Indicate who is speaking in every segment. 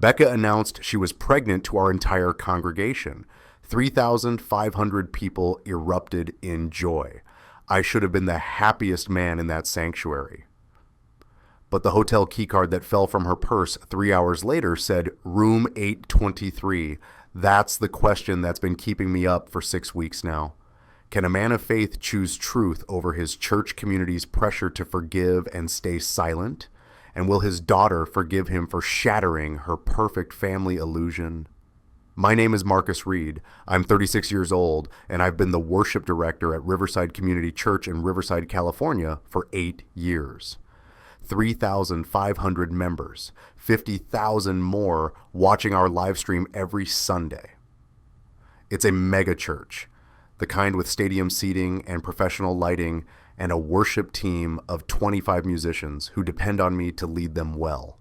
Speaker 1: Becca announced she was pregnant to our entire congregation. 3,500 people erupted in joy. I should have been the happiest man in that sanctuary. But the hotel keycard that fell from her purse 3 hours later said room 823. That's the question that's been keeping me up for 6 weeks now. Can a man of faith choose truth over his church community's pressure to forgive and stay silent? And will his daughter forgive him for shattering her perfect family illusion? My name is Marcus Reed. I'm 36 years old, and I've been the worship director at Riverside Community Church in Riverside, California for 8 years. 3,500 members, 50,000 more watching our live stream every Sunday. It's a mega church, the kind with stadium seating and professional lighting and a worship team of 25 musicians who depend on me to lead them well.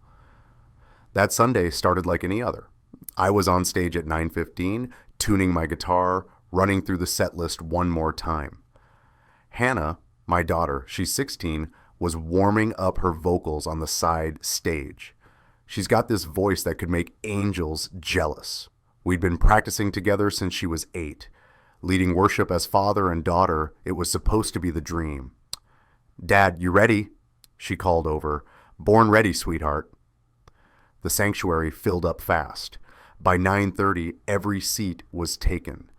Speaker 1: That Sunday started like any other. I was on stage at 9:15, tuning my guitar, running through the set list one more time. Hannah, my daughter, she's 16, was warming up her vocals on the side stage. She's got this voice that could make angels jealous. We'd been practicing together since she was 8. Leading worship as father and daughter, it was supposed to be the dream. "Dad, you ready?" she called over. "Born ready, sweetheart." The sanctuary filled up fast. By 9:30, every seat was taken.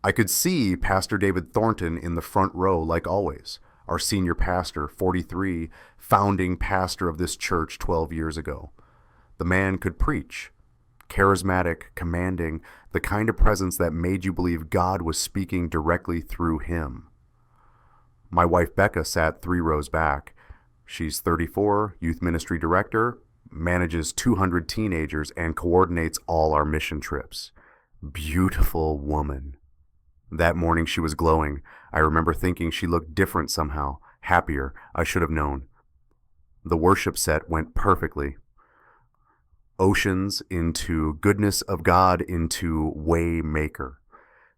Speaker 1: I could see Pastor David Thornton in the front row like always. Our senior pastor, 43, founding pastor of this church 12 years ago. The man could preach. Charismatic, commanding, the kind of presence that made you believe God was speaking directly through him. My wife Becca sat 3 rows back. She's 34, youth ministry director, manages 200 teenagers, and coordinates all our mission trips. Beautiful woman. That morning she was glowing. I remember thinking she looked different somehow, happier. I should have known. The worship set went perfectly. Oceans into goodness of God into way maker.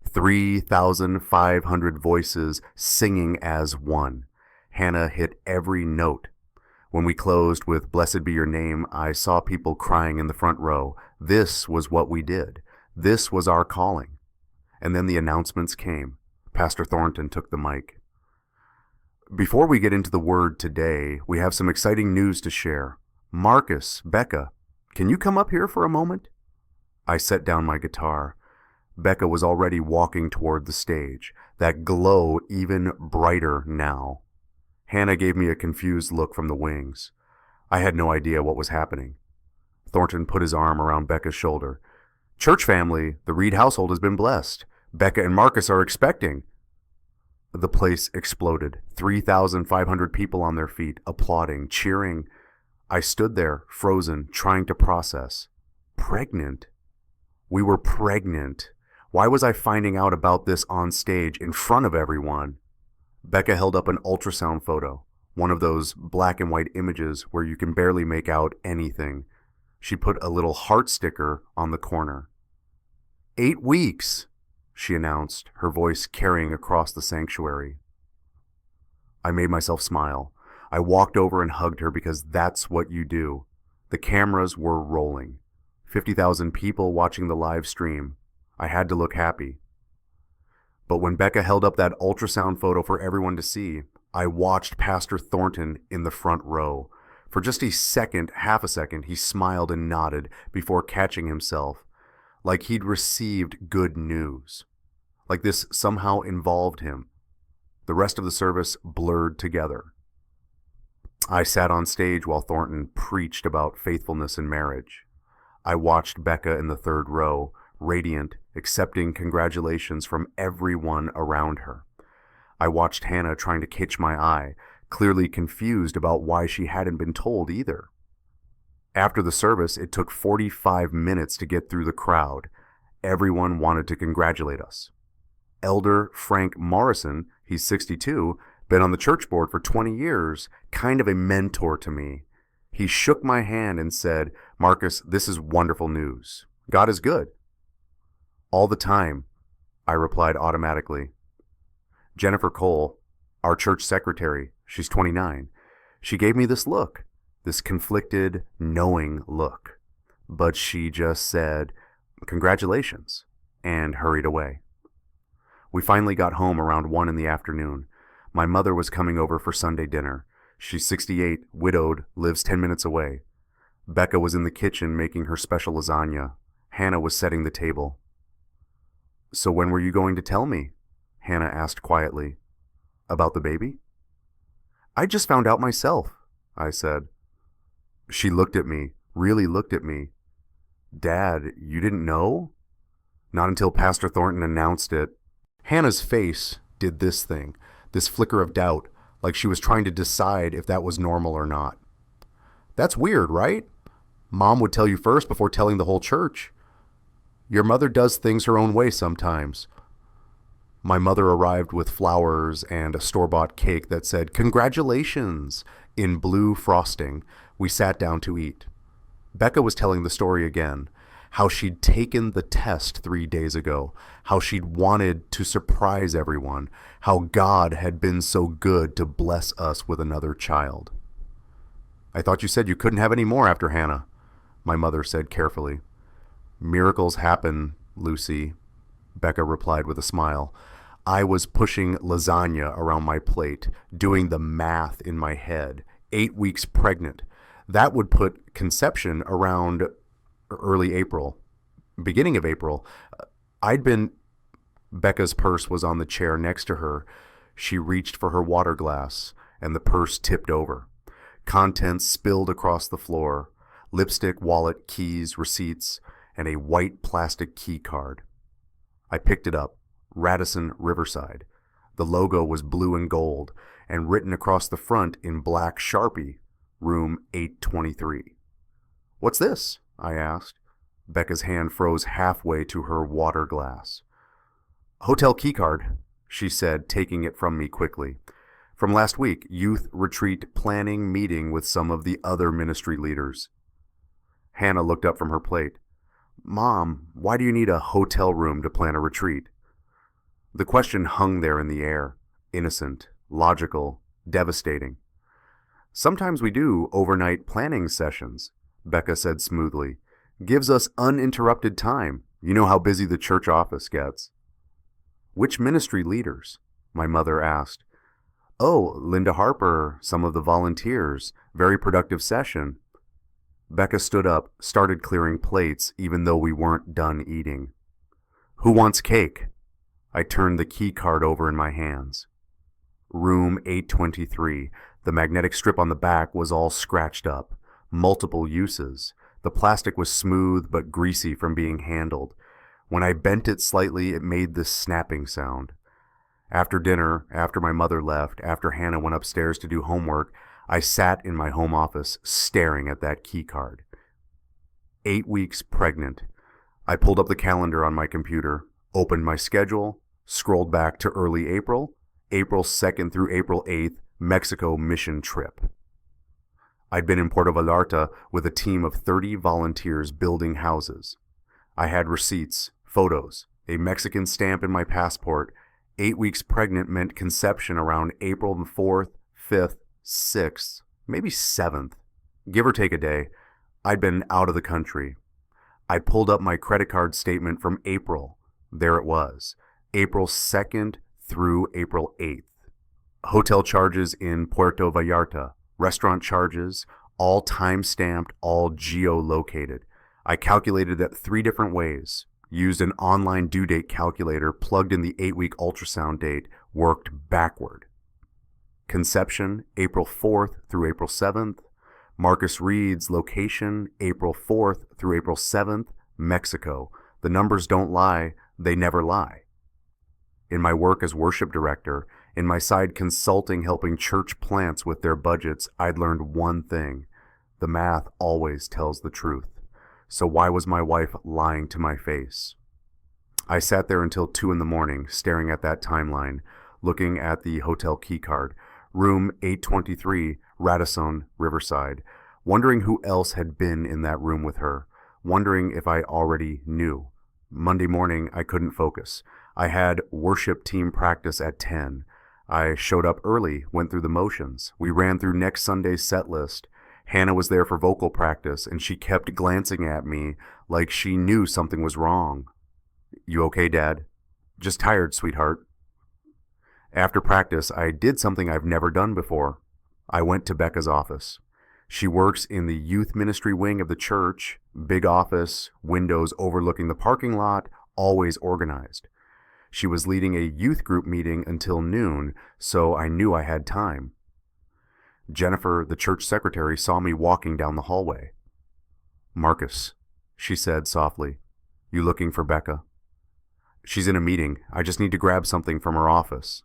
Speaker 1: 3,500 voices singing as one. Hannah hit every note. When we closed with "Blessed be your name," I saw people crying in the front row. This was what we did. This was our calling. And then the announcements came. Pastor Thornton took the mic. Before we get into the word today, we have some exciting news to share. Marcus, Becca, can you come up here for a moment? I set down my guitar. Becca was already walking toward the stage, that glow even brighter now. Hannah gave me a confused look from the wings. I had no idea what was happening. Thornton put his arm around Becca's shoulder. "Church family, the Reed household has been blessed. Becca and Marcus are expecting." The place exploded. 3,500 people on their feet, applauding, cheering. I stood there, frozen, trying to process. Pregnant? We were pregnant. Why was I finding out about this on stage in front of everyone? Becca held up an ultrasound photo, one of those black and white images where you can barely make out anything. She put a little heart sticker on the corner. 8 weeks, she announced, her voice carrying across the sanctuary. I made myself smile. I walked over and hugged her because that's what you do. The cameras were rolling. 50,000 people watching the live stream. I had to look happy. But when Becca held up that ultrasound photo for everyone to see, I watched Pastor Thornton in the front row. For just a second, half a second, he smiled and nodded before catching himself, like he'd received good news. Like this somehow involved him. The rest of the service blurred together. I sat on stage while Thornton preached about faithfulness in marriage. I watched Becca in the third row, radiant, accepting congratulations from everyone around her. I watched Hannah trying to catch my eye, clearly confused about why she hadn't been told either. After the service, it took 45 minutes to get through the crowd. Everyone wanted to congratulate us. Elder Frank Morrison, he's 62, been on the church board for 20 years, kind of a mentor to me. He shook my hand and said, "Marcus, this is wonderful news. God is good." "All the time," I replied automatically. Jennifer Cole, our church secretary, she's 29, she gave me this look, this conflicted, knowing look. but she just said, "Congratulations," and hurried away. We finally got home around 1 in the afternoon. My mother was coming over for Sunday dinner. She's 68, widowed, lives 10 minutes away. Becca was in the kitchen making her special lasagna. Hannah was setting the table. "So when were you going to tell me?" Hannah asked quietly. "About the baby?" "I just found out myself," I said. She looked at me, really looked at me. "Dad, you didn't know?" "Not until Pastor Thornton announced it." Hannah's face did this thing, this flicker of doubt, like she was trying to decide if that was normal or not. "That's weird, right? Mom would tell you first before telling the whole church. Your mother does things her own way sometimes." My mother arrived with flowers and a store-bought cake that said, "Congratulations," in blue frosting. We sat down to eat. Becca was telling the story again, how she'd taken the test 3 days ago, how she'd wanted to surprise everyone, how God had been so good to bless us with another child. "I thought you said you couldn't have any more after Hannah," my mother said carefully. "Miracles happen, Lucy," Becca replied with a smile. I was pushing lasagna around my plate, doing the math in my head. 8 weeks pregnant. That would put conception around early April, beginning of April. Becca's purse was on the chair next to her. She reached for her water glass, and the purse tipped over. Contents spilled across the floor. Lipstick, wallet, keys, receipts, and a white plastic key card. I picked it up. Radisson Riverside. The logo was blue and gold, and written across the front in black Sharpie, room 823. "What's this?" I asked. Becca's hand froze halfway to her water glass. "Hotel keycard," she said, taking it from me quickly. "From last week, youth retreat planning meeting with some of the other ministry leaders." Hannah looked up from her plate. "Mom, why do you need a hotel room to plan a retreat?" The question hung there in the air, innocent, logical, devastating. "Sometimes we do overnight planning sessions," Becca said smoothly. "Gives us uninterrupted time. You know how busy the church office gets." "Which ministry leaders?" my mother asked. "Oh, Linda Harper, some of the volunteers. Very productive session." Becca stood up, started clearing plates, even though we weren't done eating. "Who wants cake?" I turned the key card over in my hands. Room 823. The magnetic strip on the back was all scratched up. Multiple uses. The plastic was smooth but greasy from being handled. When I bent it slightly, it made this snapping sound. After dinner, after my mother left, after Hannah went upstairs to do homework, I sat in my home office staring at that key card. 8 weeks pregnant. I pulled up the calendar on my computer, opened my schedule, scrolled back to early April, April 2nd through April 8th, Mexico mission trip. I'd been in Puerto Vallarta with a team of 30 volunteers building houses. I had receipts, photos, a Mexican stamp in my passport. 8 weeks pregnant meant conception around April 4th, 5th, 6th, maybe 7th, give or take a day. I'd been out of the country. I pulled up my credit card statement from April. There it was, April 2nd through April 8th. Hotel charges in Puerto Vallarta, restaurant charges, all time-stamped, all geo-located. I calculated it 3 different ways, used an online due date calculator, plugged in the 8-week ultrasound date, worked backward. Conception, April 4th through April 7th. Marcus Reed's location, April 4th through April 7th, Mexico. The numbers don't lie, they never lie. In my work as worship director, in my side consulting helping church plants with their budgets, I'd learned one thing. The math always tells the truth. So why was my wife lying to my face? I sat there until 2 in the morning, staring at that timeline, looking at the hotel key card, room 823, Radisson Riverside, wondering who else had been in that room with her, wondering if I already knew. Monday morning, I couldn't focus. I had worship team practice at 10. I showed up early, went through the motions. We ran through next Sunday's set list. Hannah was there for vocal practice, and she kept glancing at me like she knew something was wrong. "You okay, Dad?" "Just tired, sweetheart." After practice, I did something I've never done before. I went to Becca's office. She works in the youth ministry wing of the church, big office, windows overlooking the parking lot, always organized. She was leading a youth group meeting until noon, so I knew I had time. Jennifer, the church secretary, saw me walking down the hallway. "Marcus," she said softly, "you looking for Becca?" "She's in a meeting. I just need to grab something from her office."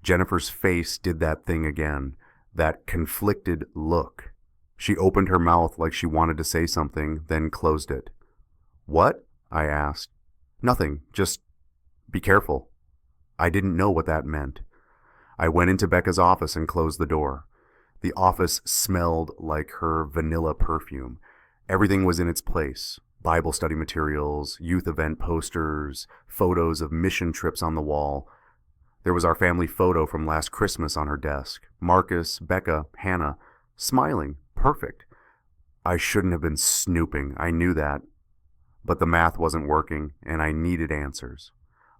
Speaker 1: Jennifer's face did that thing again, that conflicted look. She opened her mouth like she wanted to say something, then closed it. "What?" I asked. "Nothing, just be careful." I didn't know what that meant. I went into Becca's office and closed the door. The office smelled like her vanilla perfume. Everything was in its place. Bible study materials, youth event posters, photos of mission trips on the wall. There was our family photo from last Christmas on her desk. Marcus, Becca, Hannah, smiling, perfect. I shouldn't have been snooping, I knew that. But the math wasn't working, and I needed answers.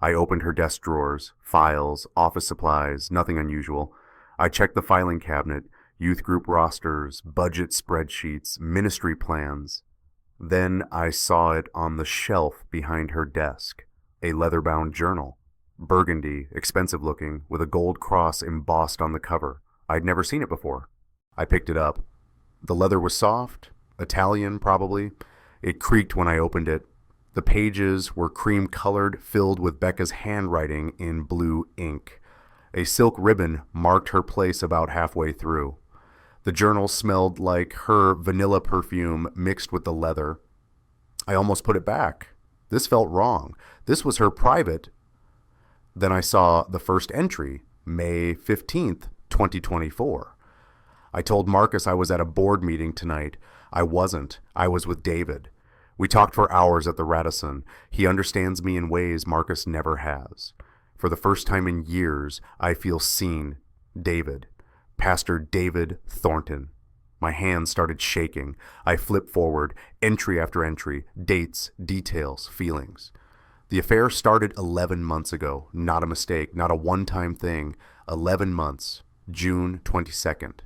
Speaker 1: I opened her desk drawers, files, office supplies, nothing unusual. I checked the filing cabinet, youth group rosters, budget spreadsheets, ministry plans. Then I saw it on the shelf behind her desk, a leather-bound journal. Burgundy, expensive looking, with a gold cross embossed on the cover. I'd never seen it before. I picked it up. The leather was soft, Italian probably. It creaked when I opened it. The pages were cream-colored, filled with Becca's handwriting in blue ink. A silk ribbon marked her place about halfway through. The journal smelled like her vanilla perfume mixed with the leather. I almost put it back. This felt wrong. This was her private. Then I saw the first entry, May 15th, 2024. I told Marcus I was at a board meeting tonight. I wasn't. I was with David. We talked for hours at the Radisson. He understands me in ways Marcus never has. For the first time in years, I feel seen. David. Pastor David Thornton. My hands started shaking. I flipped forward, entry after entry, dates, details, feelings. The affair started 11 months ago. Not a mistake, not a one-time thing. 11 months. June 22nd.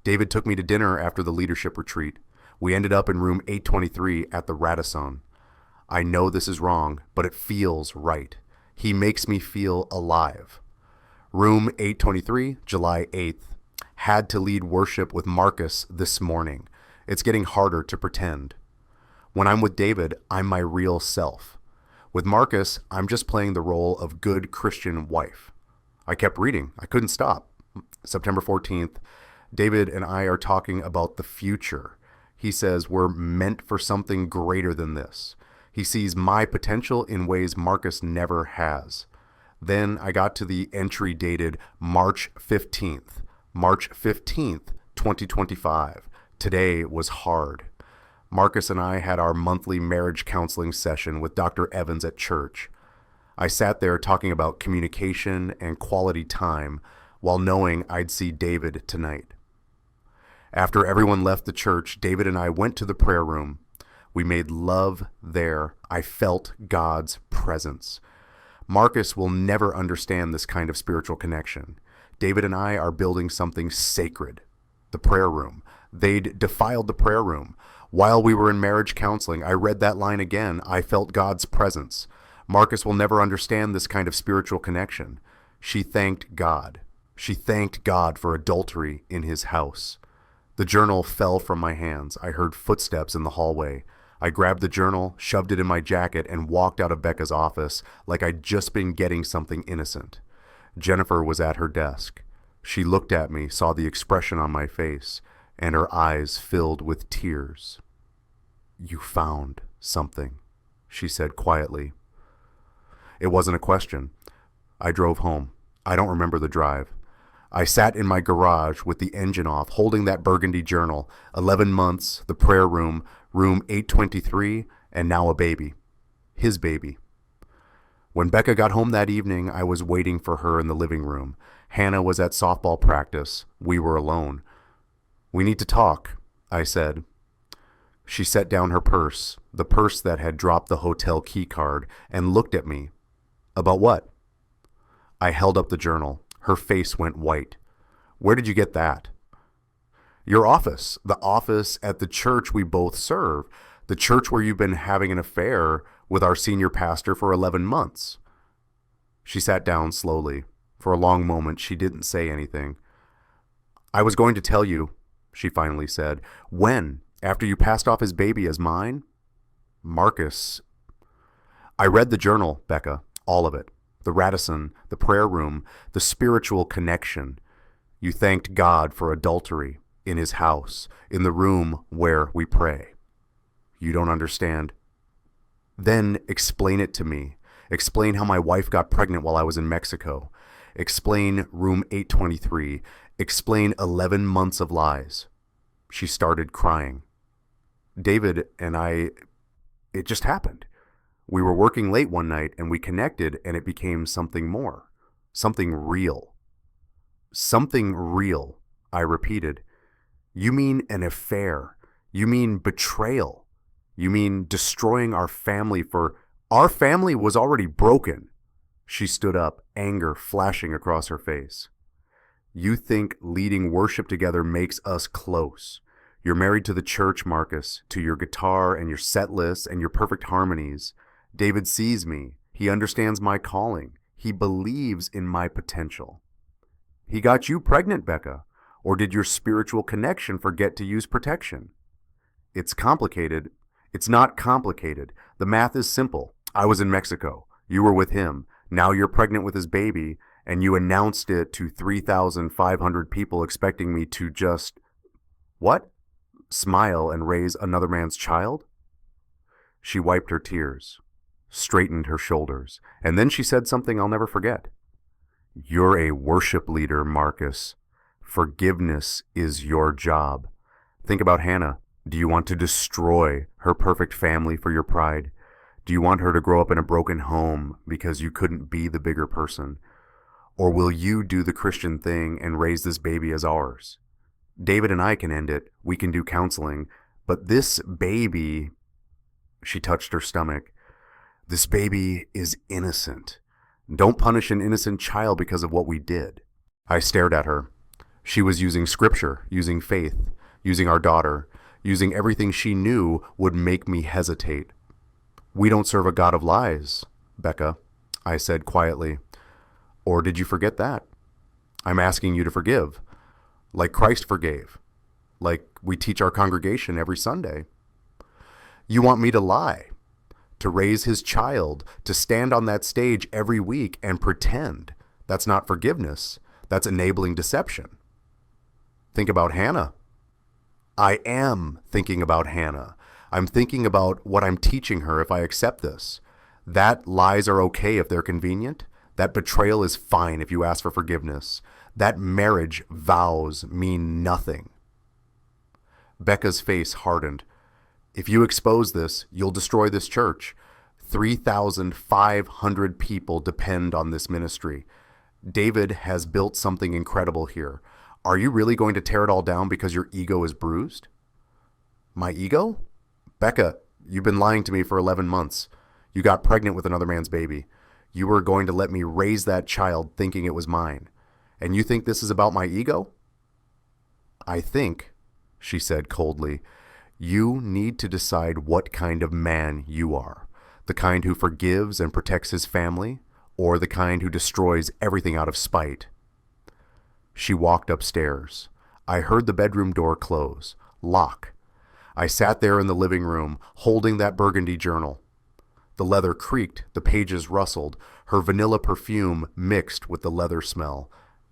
Speaker 1: David took me to dinner after the leadership retreat. We ended up in room 823 at the Radisson. I know this is wrong, but it feels right. He makes me feel alive. Room 823, July 8th. Had to lead worship with Marcus this morning. It's getting harder to pretend. When I'm with David, I'm my real self. With Marcus, I'm just playing the role of good Christian wife. I kept reading. I couldn't stop. September 14th, David and I are talking about the future. He says we're meant for something greater than this. He sees my potential in ways Marcus never has. Then I got to the entry dated March 15th. March 15th, 2025. Today was hard. Marcus and I had our monthly marriage counseling session with Dr. Evans at church. I sat there talking about communication and quality time while knowing I'd see David tonight. After everyone left the church, David and I went to the prayer room. We made love there. I felt God's presence. Marcus will never understand this kind of spiritual connection. David and I are building something sacred, the prayer room. They'd defiled the prayer room. While we were in marriage counseling, I read that line again. I felt God's presence. Marcus will never understand this kind of spiritual connection. She thanked God. She thanked God for adultery in his house. The journal fell from my hands. I heard footsteps in the hallway. I grabbed the journal, shoved it in my jacket, and walked out of Becca's office like I'd just been getting something innocent. Jennifer was at her desk. She looked at me, saw the expression on my face, and her eyes filled with tears. "You found something," she said quietly. It wasn't a question. I drove home. I don't remember the drive. I sat in my garage with the engine off, holding that burgundy journal. 11 months, the prayer room, room 823, and now a baby. His baby. When Becca got home that evening, I was waiting for her in the living room. Hannah was at softball practice. We were alone. We need to talk, I said. She set down her purse, the purse that had dropped the hotel key card, and looked at me. About what? I held up the journal. Her face went white. Where did you get that? Your office. The office at the church we both serve. The church where you've been having an affair with our senior pastor for 11 months. She sat down slowly. For a long moment, she didn't say anything. I was going to tell you, she finally said. When? After you passed off his baby as mine? Marcus. I read the journal, Becca. All of it. The Radisson, the prayer room, the spiritual connection. You thanked God for adultery in his house, in the room where we pray. You don't understand? Then explain it to me. Explain how my wife got pregnant while I was in Mexico. Explain room 823. Explain 11 months of lies. She started crying. David and I, it just happened. We were working late one night and we connected and it became something more. Something real. Something real, I repeated. You mean an affair. You mean betrayal. You mean destroying our family for... Our family was already broken. She stood up, anger flashing across her face. You think leading worship together makes us close. You're married to the church, Marcus, to your guitar and your set lists and your perfect harmonies. David sees me. He understands my calling. He believes in my potential. He got you pregnant, Becca. Or did your spiritual connection forget to use protection? It's complicated. It's not complicated. The math is simple. I was in Mexico. You were with him. Now you're pregnant with his baby, and you announced it to 3,500 people expecting me to just... What? Smile and raise another man's child? She wiped her tears, straightened her shoulders, and then she said something I'll never forget. You're a worship leader, Marcus. Forgiveness is your job. Think about Hannah. Do you want to destroy her perfect family for your pride? Do you want her to grow up in a broken home because you couldn't be the bigger person? Or will you do the Christian thing and raise this baby as ours? David and I can end it. We can do counseling. But this baby... She touched her stomach. This baby is innocent. Don't punish an innocent child because of what we did. I stared at her. She was using scripture, using faith, using our daughter, using everything she knew would make me hesitate. We don't serve a God of lies, Becca, I said quietly. Or did you forget that? I'm asking you to forgive, like Christ forgave, like we teach our congregation every Sunday. You want me to lie, to raise his child, to stand on that stage every week and pretend. That's not forgiveness. That's enabling deception. Think about Hannah. I am thinking about Hannah. I'm thinking about what I'm teaching her if I accept this. That lies are okay if they're convenient. That betrayal is fine if you ask for forgiveness. That marriage vows mean nothing. Becca's face hardened. If you expose this, you'll destroy this church. 3,500 people depend on this ministry. David has built something incredible here. Are you really going to tear it all down because your ego is bruised? My ego? Becca, you've been lying to me for 11 months. You got pregnant with another man's baby. You were going to let me raise that child thinking it was mine. And you think this is about my ego? I think, she said coldly, you need to decide what kind of man you are. The kind who forgives and protects his family, or the kind who destroys everything out of spite. She walked upstairs. I heard the bedroom door close, lock. I sat there in the living room, holding that burgundy journal. The leather creaked, the pages rustled, her vanilla perfume mixed with the leather smell.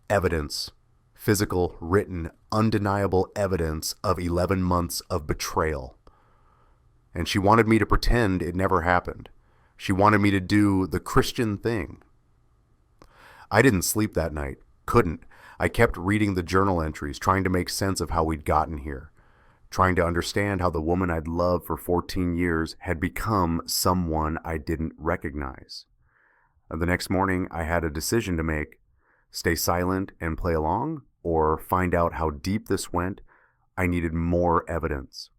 Speaker 1: Evidence, physical, written, undeniable evidence of 11 months of betrayal. And she wanted me to pretend it never happened. She wanted me to do the Christian thing. I didn't sleep that night. Couldn't. I kept reading the journal entries, trying to make sense of how we'd gotten here. Trying to understand how the woman I'd loved for 14 years had become someone I didn't recognize. The next morning, I had a decision to make. Stay silent and play along, or find out how deep this went. I needed more evidence.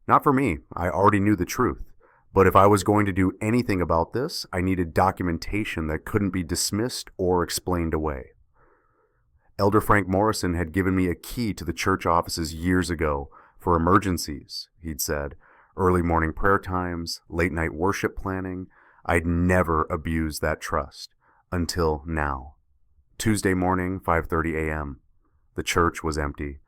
Speaker 1: Not for me, I already knew the truth. But if I was going to do anything about this, I needed documentation that couldn't be dismissed or explained away. Elder Frank Morrison had given me a key to the church offices years ago for emergencies, he'd said. Early morning prayer times, late night worship planning. I'd never abused that trust. Until now. Tuesday morning, 5:30 a.m. The church was empty.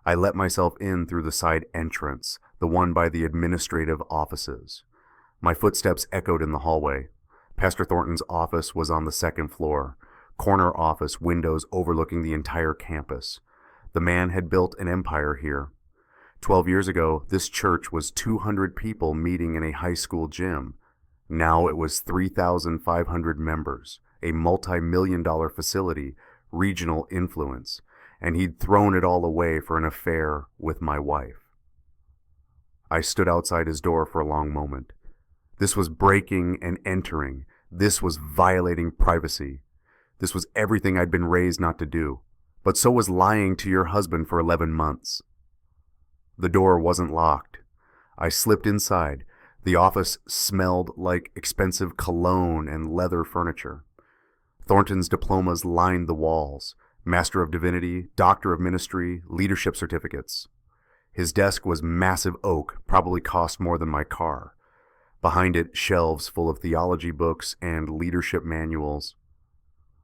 Speaker 1: I let myself in through the side entrance, the one by the administrative offices. My footsteps echoed in the hallway. Pastor Thornton's office was on the second floor. Corner office, windows overlooking the entire campus. The man had built an empire here. 12 years ago, this church was 200 people meeting in a high school gym. Now it was 3,500 members, a multi-million-dollar facility, regional influence, and he'd thrown it all away for an affair with my wife. I stood outside his door for a long moment. This was breaking and entering. This was violating privacy. This was everything I'd been raised not to do. But so was lying to your husband for 11 months. The door wasn't locked. I slipped inside. The office smelled like expensive cologne and leather furniture. Thornton's diplomas lined the walls. Master of Divinity, Doctor of Ministry, leadership certificates. His desk was massive oak, probably cost more than my car. Behind it, shelves full of theology books and leadership manuals.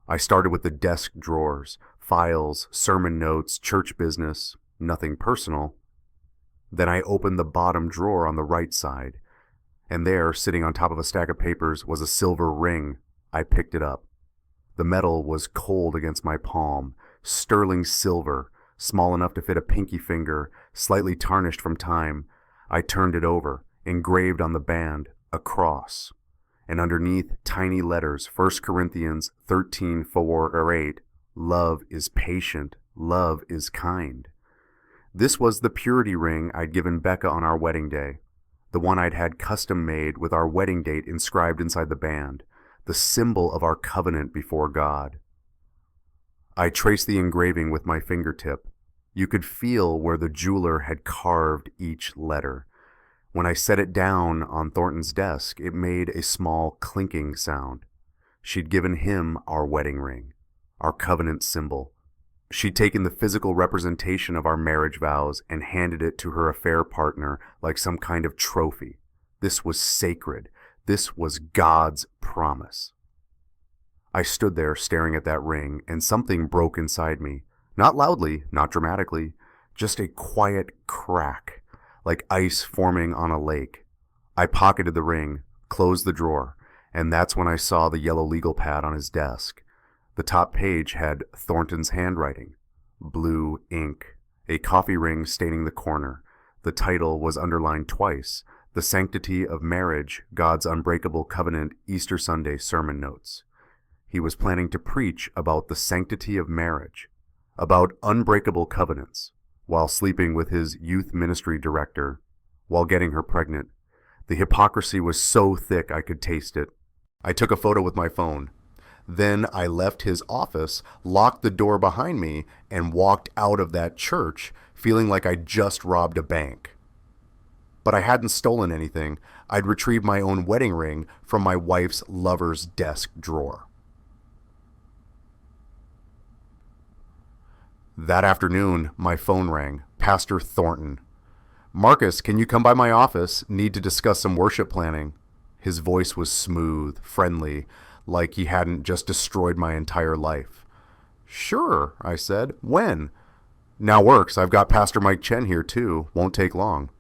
Speaker 1: I started with the desk drawers, files, sermon notes, church business, nothing personal. Then I opened the bottom drawer on the right side, and there, sitting on top of a stack of papers, was a silver ring. I picked it up. The metal was cold against my palm, sterling silver, small enough to fit a pinky finger, slightly tarnished from time. I turned it over, engraved on the band, a cross. And underneath, tiny letters, 1 Corinthians 13:4-8, love is patient, love is kind. This was the purity ring I'd given Becca on our wedding day, the one I'd had custom made with our wedding date inscribed inside the band, the symbol of our covenant before God. I traced the engraving with my fingertip. You could feel where the jeweler had carved each letter. When I set it down on Thornton's desk, it made a small clinking sound. She'd given him our wedding ring, our covenant symbol. She'd taken the physical representation of our marriage vows and handed it to her affair partner like some kind of trophy. This was sacred. This was God's promise. I stood there staring at that ring, and something broke inside me. Not loudly, not dramatically, just a quiet crack, like ice forming on a lake. I pocketed the ring, closed the drawer, and that's when I saw the yellow legal pad on his desk. The top page had Thornton's handwriting, blue ink, a coffee ring staining the corner. The title was underlined twice, The Sanctity of Marriage, God's Unbreakable Covenant, Easter Sunday Sermon Notes. He was planning to preach about the sanctity of marriage, about unbreakable covenants, while sleeping with his youth ministry director, while getting her pregnant. The hypocrisy was so thick I could taste it. I took a photo with my phone. Then I left his office, locked the door behind me, and walked out of that church, feeling like I'd just robbed a bank. But I hadn't stolen anything. I'd retrieved my own wedding ring from my wife's lover's desk drawer. That afternoon, my phone rang. Pastor Thornton. "Marcus, can you come by my office? Need to discuss some worship planning." His voice was smooth, friendly, like he hadn't just destroyed my entire life. "Sure," I said. "When?" "Now works. I've got Pastor Mike Chen here too. Won't take long."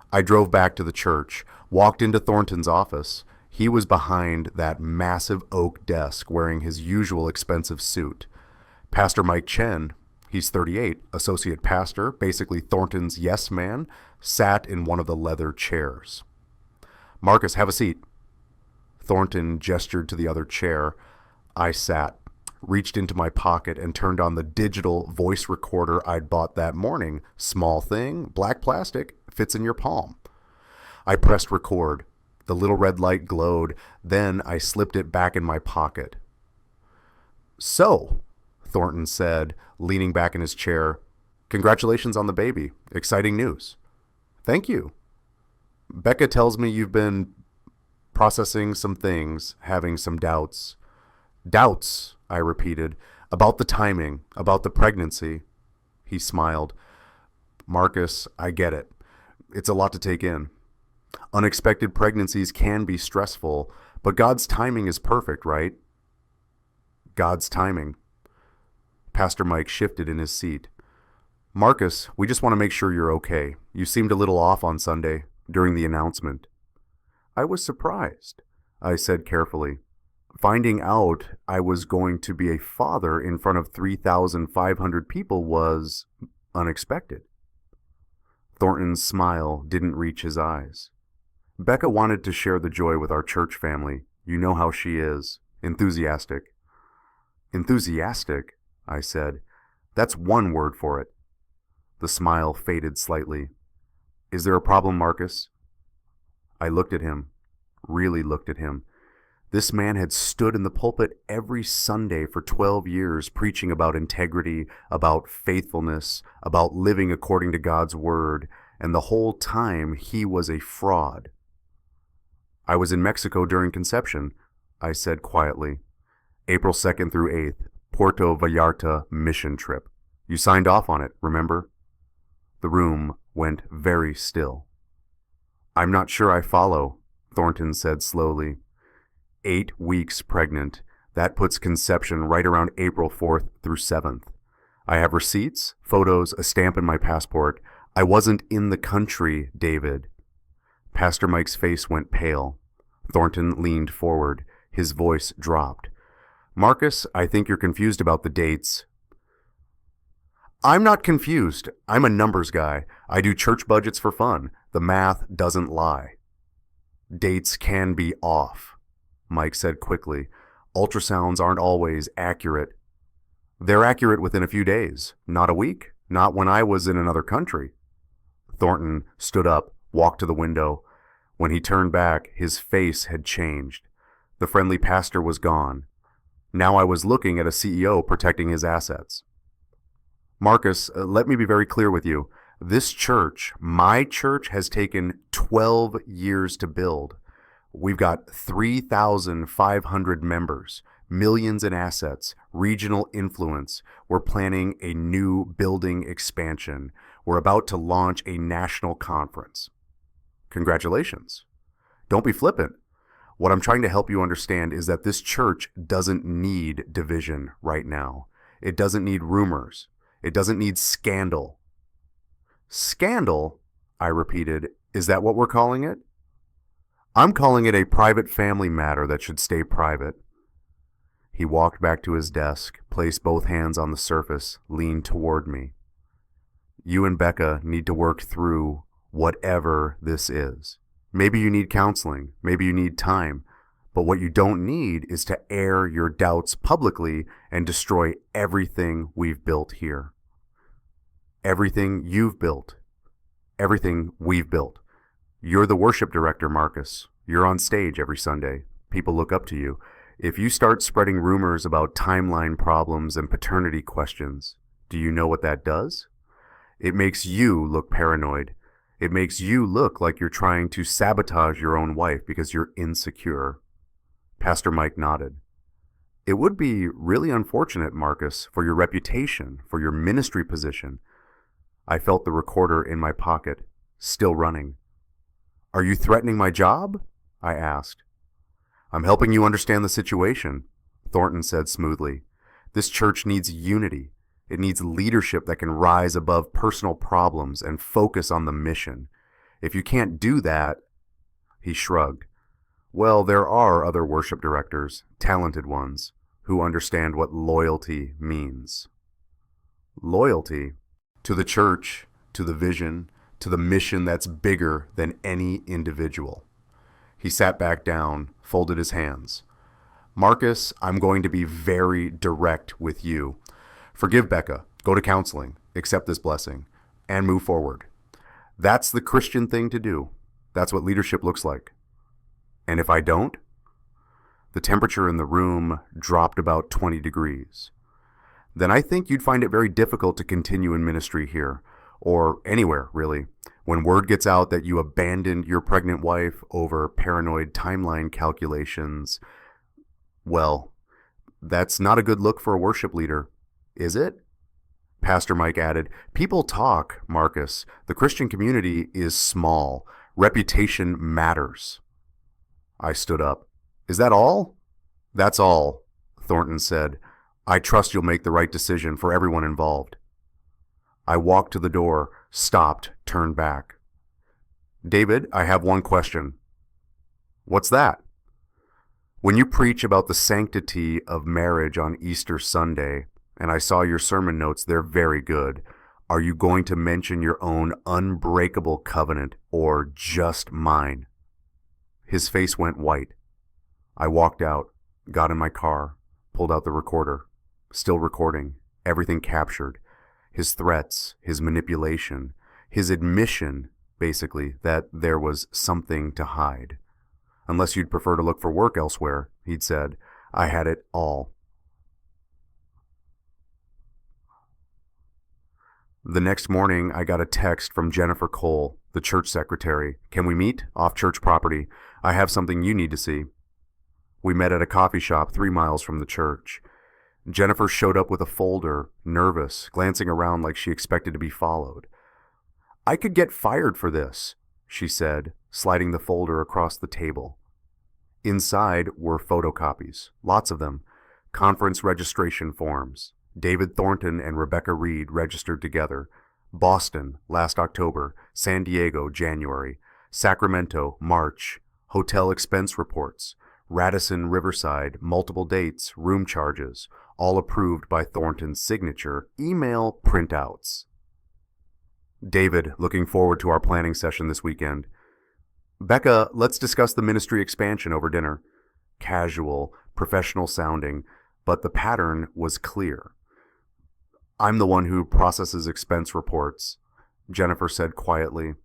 Speaker 1: I drove back to the church, walked into Thornton's office. He was behind that massive oak desk wearing his usual expensive suit. Pastor Mike Chen, he's 38, associate pastor, basically Thornton's yes man, sat in one of the leather chairs. "Marcus, have a seat." Thornton gestured to the other chair. I sat, reached into my pocket, and turned on the digital voice recorder I'd bought that morning. Small thing, black plastic, fits in your palm. I pressed record. The little red light glowed. Then I slipped it back in my pocket. "So," Thornton said, leaning back in his chair, Congratulations on the baby. Exciting news. Thank you. Becca tells me you've been processing some things, having some doubts. Doubts, I repeated, about the timing, about the pregnancy. He smiled. Marcus, I get it. It's a lot to take in. Unexpected pregnancies can be stressful, but God's timing is perfect, right? God's timing. Pastor Mike shifted in his seat. Marcus, we just want to make sure you're okay. You seemed a little off on Sunday during the announcement. I was surprised, I said carefully. Finding out I was going to be a father in front of 3,500 people was unexpected. Thornton's smile didn't reach his eyes. Becca wanted to share the joy with our church family. You know how she is. Enthusiastic. Enthusiastic, I said. That's one word for it. The smile faded slightly. Is there a problem, Marcus? I looked at him, really looked at him. This man had stood in the pulpit every Sunday for 12 years preaching about integrity, about faithfulness, about living according to God's word, and the whole time he was a fraud. I was in Mexico during conception, I said quietly. April 2nd through 8th, Puerto Vallarta mission trip. You signed off on it, remember? The room went very still. I'm not sure I follow, Thornton said slowly. 8 weeks pregnant. That puts conception right around April 4th through 7th. I have receipts, photos, a stamp in my passport. I wasn't in the country, David. Pastor Mike's face went pale. Thornton leaned forward. His voice dropped. Marcus, I think you're confused about the dates. I'm not confused. I'm a numbers guy. I do church budgets for fun. The math doesn't lie. Dates can be off, Mike said quickly. Ultrasounds aren't always accurate. They're accurate within a few days, not a week, not when I was in another country. Thornton stood up, walked to the window. When he turned back, his face had changed. The friendly pastor was gone. Now I was looking at a CEO protecting his assets. Marcus, let me be very clear with you. This church, my church, has taken 12 years to build. We've got 3,500 members, millions in assets, regional influence. We're planning a new building expansion. We're about to launch a national conference. Congratulations. Don't be flippant. What I'm trying to help you understand is that this church doesn't need division right now. It doesn't need rumors. It doesn't need scandal. Scandal, I repeated. Is that what we're calling it? I'm calling it a private family matter that should stay private. He walked back to his desk, placed both hands on the surface, leaned toward me. You and Becca need to work through whatever this is. Maybe you need counseling. Maybe you need time. But what you don't need is to air your doubts publicly and destroy everything we've built here. Everything you've built. Everything we've built. You're the worship director, Marcus. You're on stage every Sunday. People look up to you. If you start spreading rumors about timeline problems and paternity questions, do you know what that does? It makes you look paranoid. It makes you look like you're trying to sabotage your own wife because you're insecure. Pastor Mike nodded. It would be really unfortunate, Marcus, for your reputation, for your ministry position. I felt the recorder in my pocket, still running. Are you threatening my job? I asked. I'm helping you understand the situation, Thornton said smoothly. This church needs unity. It needs leadership that can rise above personal problems and focus on the mission. If you can't do that, he shrugged. Well, there are other worship directors, talented ones, who understand what loyalty means. Loyalty to the church, to the vision, to the mission that's bigger than any individual. He sat back down, folded his hands. Marcus, I'm going to be very direct with you. Forgive Becca, go to counseling, accept this blessing, and move forward. That's the Christian thing to do. That's what leadership looks like. And if I don't? The temperature in the room dropped about 20 degrees. then I think you'd find it very difficult to continue in ministry here, or anywhere, really. When word gets out that you abandoned your pregnant wife over paranoid timeline calculations, well, that's not a good look for a worship leader, is it? Pastor Mike added, "People talk, Marcus. The Christian community is small. Reputation matters." I stood up. "Is that all?" "That's all," Thornton said. "I trust you'll make the right decision for everyone involved." I walked to the door, stopped, turned back. "David, I have one question." "What's that?" "When you preach about the sanctity of marriage on Easter Sunday, and I saw your sermon notes, they're very good, are you going to mention your own unbreakable covenant or just mine?" His face went white. I walked out, got in my car, pulled out the recorder. Still recording, everything captured. His threats, his manipulation, his admission, basically, that there was something to hide. "Unless you'd prefer to look for work elsewhere," he'd said. I had it all. The next morning, I got a text from Jennifer Cole, the church secretary. "Can we meet? Off church property. I have something you need to see." We met at a coffee shop 3 miles from the church. Jennifer showed up with a folder, nervous, glancing around like she expected to be followed. "I could get fired for this," she said, sliding the folder across the table. Inside were photocopies, lots of them, conference registration forms. David Thornton and Rebecca Reed registered together. Boston, last October. San Diego, January. Sacramento, March. Hotel expense reports. Radisson, Riverside, multiple dates, room charges, all approved by Thornton's signature, email printouts. "David, looking forward to our planning session this weekend." "Becca, let's discuss the ministry expansion over dinner." Casual, professional sounding, but the pattern was clear. "I'm the one who processes expense reports," Jennifer said quietly.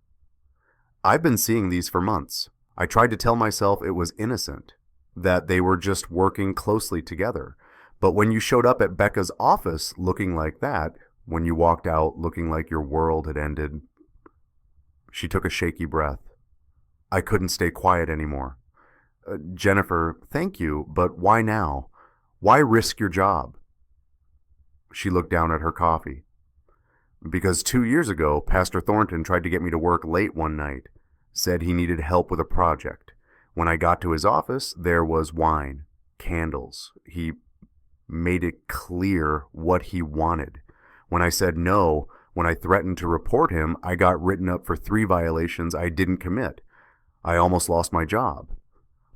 Speaker 1: "I've been seeing these for months. I tried to tell myself it was innocent, that they were just working closely together. But when you showed up at Becca's office looking like that, when you walked out looking like your world had ended..." She took a shaky breath. I couldn't stay quiet anymore. "Jennifer, thank you, but why now? Why risk your job?" She looked down at her coffee. "Because 2 years ago, Pastor Thornton tried to get me to work late one night, said he needed help with a project. When I got to his office, there was wine, candles. He made it clear what he wanted. When I said no, when I threatened to report him, I got written up for 3 violations I didn't commit. I almost lost my job.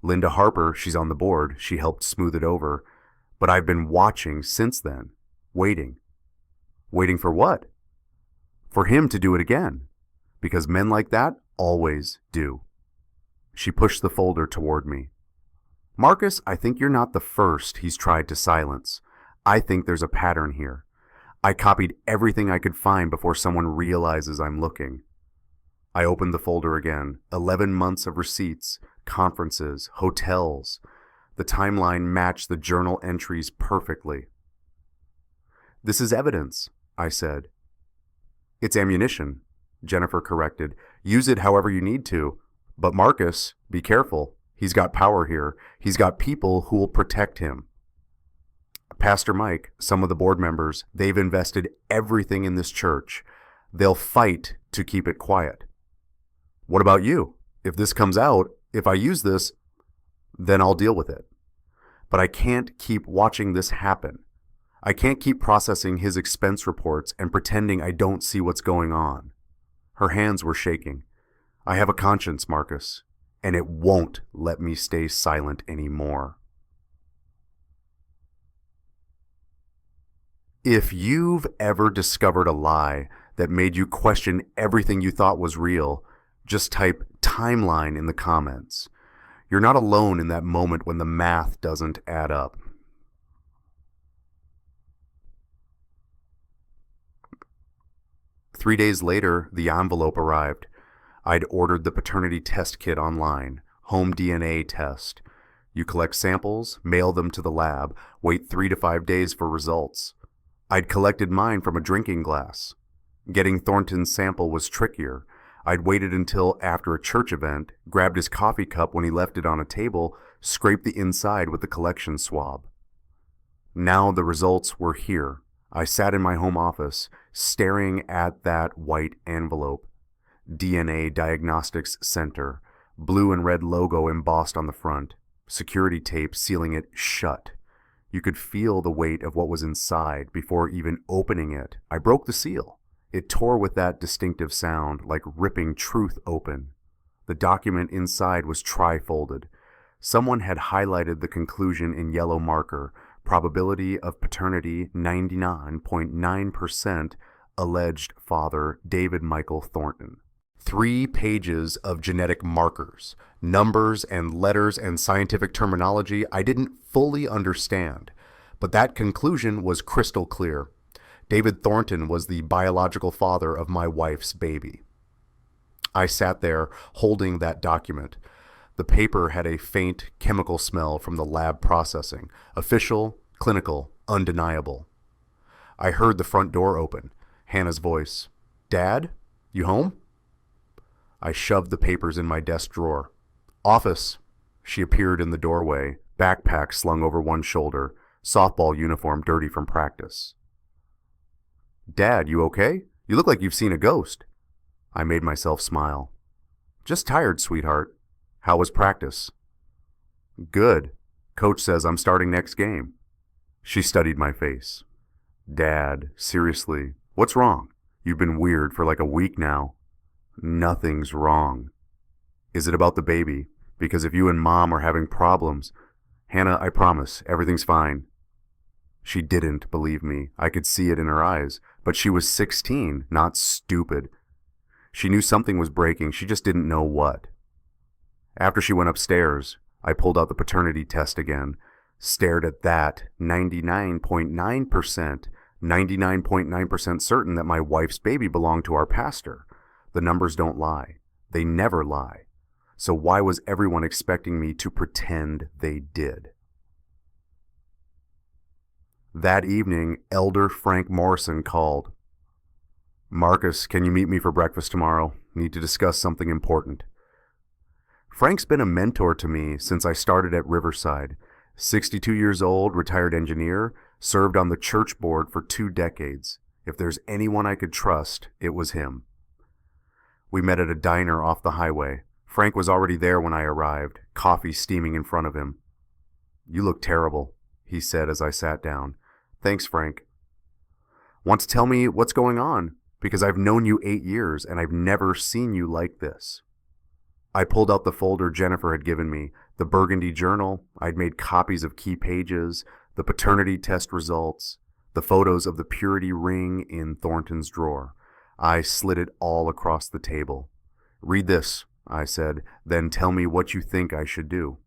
Speaker 1: Linda Harper, she's on the board, she helped smooth it over. But I've been watching since then, waiting. Waiting for what? For him to do it again. Because men like that always do." She pushed the folder toward me. "Marcus, I think you're not the first he's tried to silence. I think there's a pattern here. I copied everything I could find before someone realizes I'm looking." I opened the folder again. 11 months of receipts, conferences, hotels. The timeline matched the journal entries perfectly. "This is evidence," I said. "It's ammunition," Jennifer corrected. "Use it however you need to. But Marcus, be careful. He's got power here. He's got people who will protect him. Pastor Mike, some of the board members, they've invested everything in this church. They'll fight to keep it quiet. What about you? If this comes out, if I use this, then I'll deal with it. But I can't keep watching this happen. I can't keep processing his expense reports and pretending I don't see what's going on." Her hands were shaking. "I have a conscience, Marcus, and it won't let me stay silent anymore." If you've ever discovered a lie that made you question everything you thought was real, just type timeline in the comments. You're not alone in that moment when the math doesn't add up. Three days later, the envelope arrived. I'd ordered the paternity test kit online, home DNA test. You collect samples, mail them to the lab, wait 3 to 5 days for results. I'd collected mine from a drinking glass. Getting Thornton's sample was trickier. I'd waited until after a church event, grabbed his coffee cup when he left it on a table, scraped the inside with the collection swab. Now the results were here. I sat in my home office, staring at that white envelope. DNA Diagnostics Center, blue and red logo embossed on the front, security tape sealing it shut. You could feel the weight of what was inside before even opening it. I broke the seal. It tore with that distinctive sound, like ripping truth open. The document inside was tri-folded. Someone had highlighted the conclusion in yellow marker, probability of paternity 99.9%, alleged father David Michael Thornton. 3 pages of genetic markers, numbers and letters and scientific terminology I didn't fully understand, but that conclusion was crystal clear. David Thornton was the biological father of my wife's baby. I sat there holding that document. The paper had a faint chemical smell from the lab processing, official, clinical, undeniable. I heard the front door open, Hannah's voice. "Dad, you home?" I shoved the papers in my desk drawer. "Office." She appeared in the doorway, backpack slung over one shoulder, softball uniform dirty from practice. "Dad, you okay? You look like you've seen a ghost." I made myself smile. "Just tired, sweetheart. How was practice?" "Good. Coach says I'm starting next game." She studied my face. "Dad, seriously, what's wrong? You've been weird for like a week now." "Nothing's wrong." "Is it about the baby? Because if you and Mom are having problems..." "Hannah, I promise, everything's fine." She didn't believe me. I could see it in her eyes. But she was 16, not stupid. She knew something was breaking, she just didn't know what. After she went upstairs, I pulled out the paternity test again, stared at that 99.9% certain that my wife's baby belonged to our pastor. The numbers don't lie. They never lie. So why was everyone expecting me to pretend they did? That evening, Elder Frank Morrison called. "Marcus, can you meet me for breakfast tomorrow? Need to discuss something important." Frank's been a mentor to me since I started at Riverside. 62 years old, retired engineer, served on the church board for 2 decades. If there's anyone I could trust, it was him. We met at a diner off the highway. Frank was already there when I arrived, coffee steaming in front of him. "You look terrible," he said as I sat down. "Thanks, Frank." "Want to tell me what's going on? Because I've known you 8 years and I've never seen you like this." I pulled out the folder Jennifer had given me, the burgundy journal. I'd made copies of key pages, the paternity test results, the photos of the purity ring in Thornton's drawer. I slid it all across the table. "Read this," I said, "then tell me what you think I should do."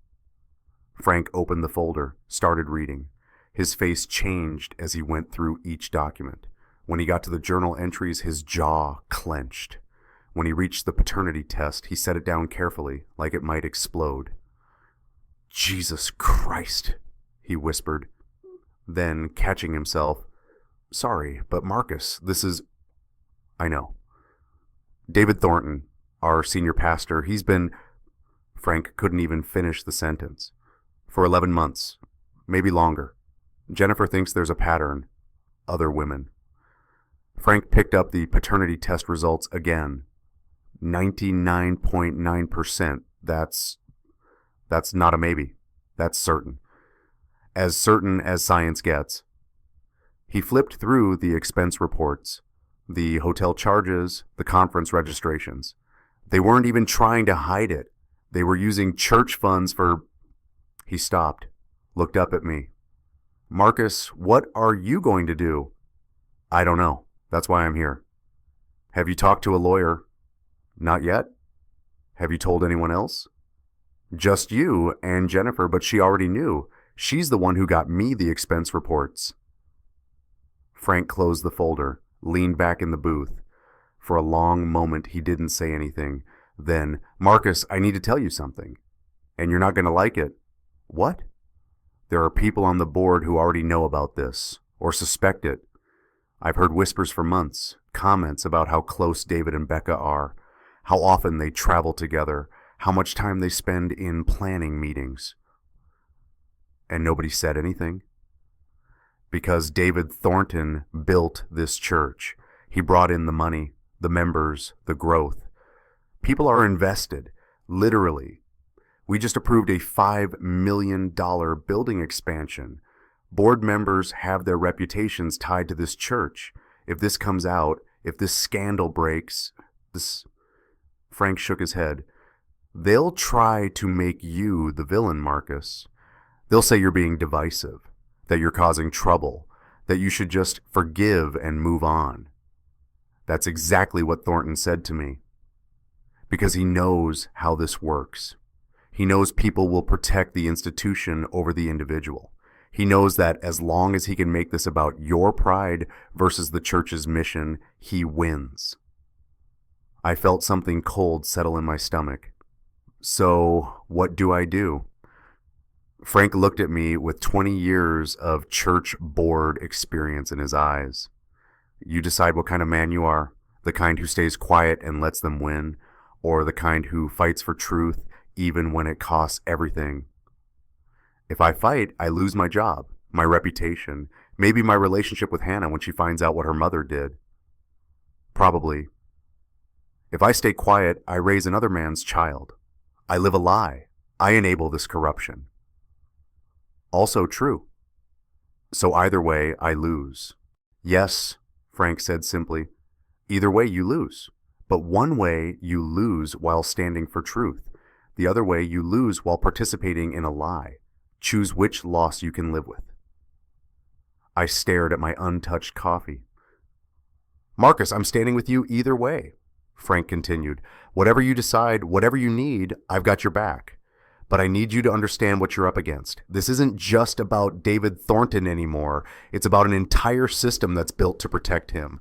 Speaker 1: Frank opened the folder, started reading. His face changed as he went through each document. When he got to the journal entries, his jaw clenched. When he reached the paternity test, he set it down carefully, like it might explode. "Jesus Christ," he whispered. Then, catching himself, "Sorry, but Marcus, this is..." "I know. David Thornton, our senior pastor, he's been..." Frank couldn't even finish the sentence. "For 11 months, maybe longer. Jennifer thinks there's a pattern. Other women." Frank picked up the paternity test results again. 99.9%. That's not a maybe. That's certain. As certain as science gets. He flipped through the expense reports, the hotel charges, the conference registrations. They weren't even trying to hide it. They were using church funds for... He stopped, looked up at me. "Marcus, what are you going to do?" "I don't know. That's why I'm here." "Have you talked to a lawyer?" "Not yet." "Have you told anyone else?" "Just you and Jennifer, but she already knew. She's the one who got me the expense reports." Frank closed the folder, leaned back in the booth. For a long moment, he didn't say anything. Then, "Marcus, I need to tell you something. And you're not going to like it." "What?" "There are people on the board who already know about this, or suspect it. I've heard whispers for months, comments about how close David and Becca are, how often they travel together, how much time they spend in planning meetings. And nobody said anything? Because David Thornton built this church. He brought in the money, the members, the growth. People are invested, literally. We just approved a $5 million building expansion. Board members have their reputations tied to this church. If this comes out, if this scandal breaks, Frank shook his head. They'll try to make you the villain, Marcus. They'll say you're being divisive, that you're causing trouble, that you should just forgive and move on. That's exactly what Thornton said to me. Because he knows how this works. He knows people will protect the institution over the individual. He knows that as long as he can make this about your pride versus the church's mission, he wins. I felt something cold settle in my stomach. So, what do I do? Frank looked at me with 20 years of church board experience in his eyes. You decide what kind of man you are, the kind who stays quiet and lets them win, or the kind who fights for truth even when it costs everything. If I fight, I lose my job, my reputation, maybe my relationship with Hannah when she finds out what her mother did. Probably. If I stay quiet, I raise another man's child. I live a lie. I enable this corruption. Also true. So either way, I lose. Yes, Frank said simply. Either way, you lose. But one way, you lose while standing for truth. The other way, you lose while participating in a lie. Choose which loss you can live with. I stared at my untouched coffee. Marcus, I'm standing with you either way, Frank continued. Whatever you decide, whatever you need, I've got your back. But I need you to understand what you're up against. This isn't just about David Thornton anymore. It's about an entire system that's built to protect him.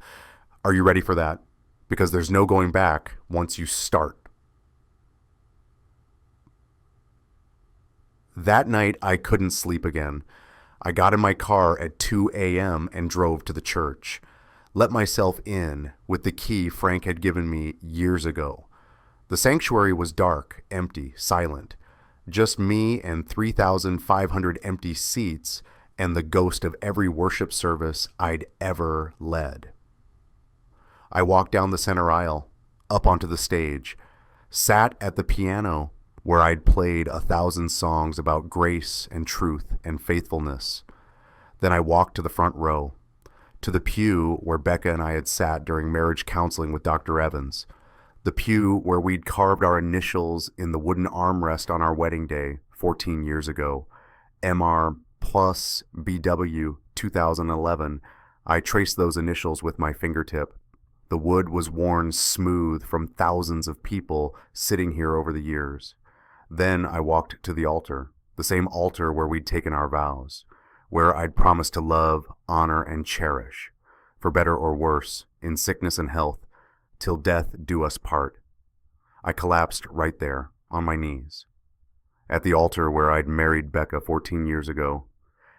Speaker 1: Are you ready for that? Because there's no going back once you start. That night, I couldn't sleep again. I got in my car at 2 a.m. and drove to the church. Let myself in with the key Frank had given me years ago. The sanctuary was dark, empty, silent. Just me and 3,500 empty seats and the ghost of every worship service I'd ever led. I walked down the center aisle, up onto the stage, sat at the piano where I'd played 1,000 songs about grace and truth and faithfulness. Then I walked to the front row, to the pew where Becca and I had sat during marriage counseling with Dr. Evans, the pew where we'd carved our initials in the wooden armrest on our wedding day 14 years ago, MR plus BW 2011. I traced those initials with my fingertip. The wood was worn smooth from thousands of people sitting here over the years. Then I walked to the altar, the same altar where we'd taken our vows, where I'd promised to love, honor, and cherish, for better or worse, in sickness and health, till death do us part. I collapsed right there, on my knees, at the altar where I'd married Becca 14 years ago,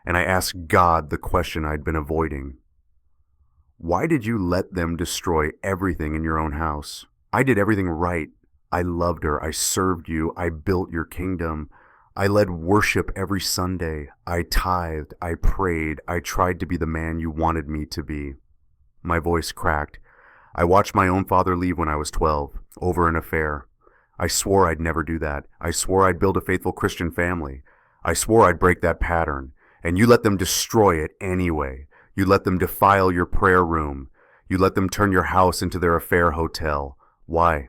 Speaker 1: and I asked God the question I'd been avoiding. Why did you let them destroy everything in your own house? I did everything right. I loved her. I served you. I built your kingdom. I led worship every Sunday. I tithed. I prayed. I tried to be the man you wanted me to be. My voice cracked. I watched my own father leave when I was 12, over an affair. I swore I'd never do that. I swore I'd build a faithful Christian family. I swore I'd break that pattern. And you let them destroy it anyway. You let them defile your prayer room. You let them turn your house into their affair hotel. Why?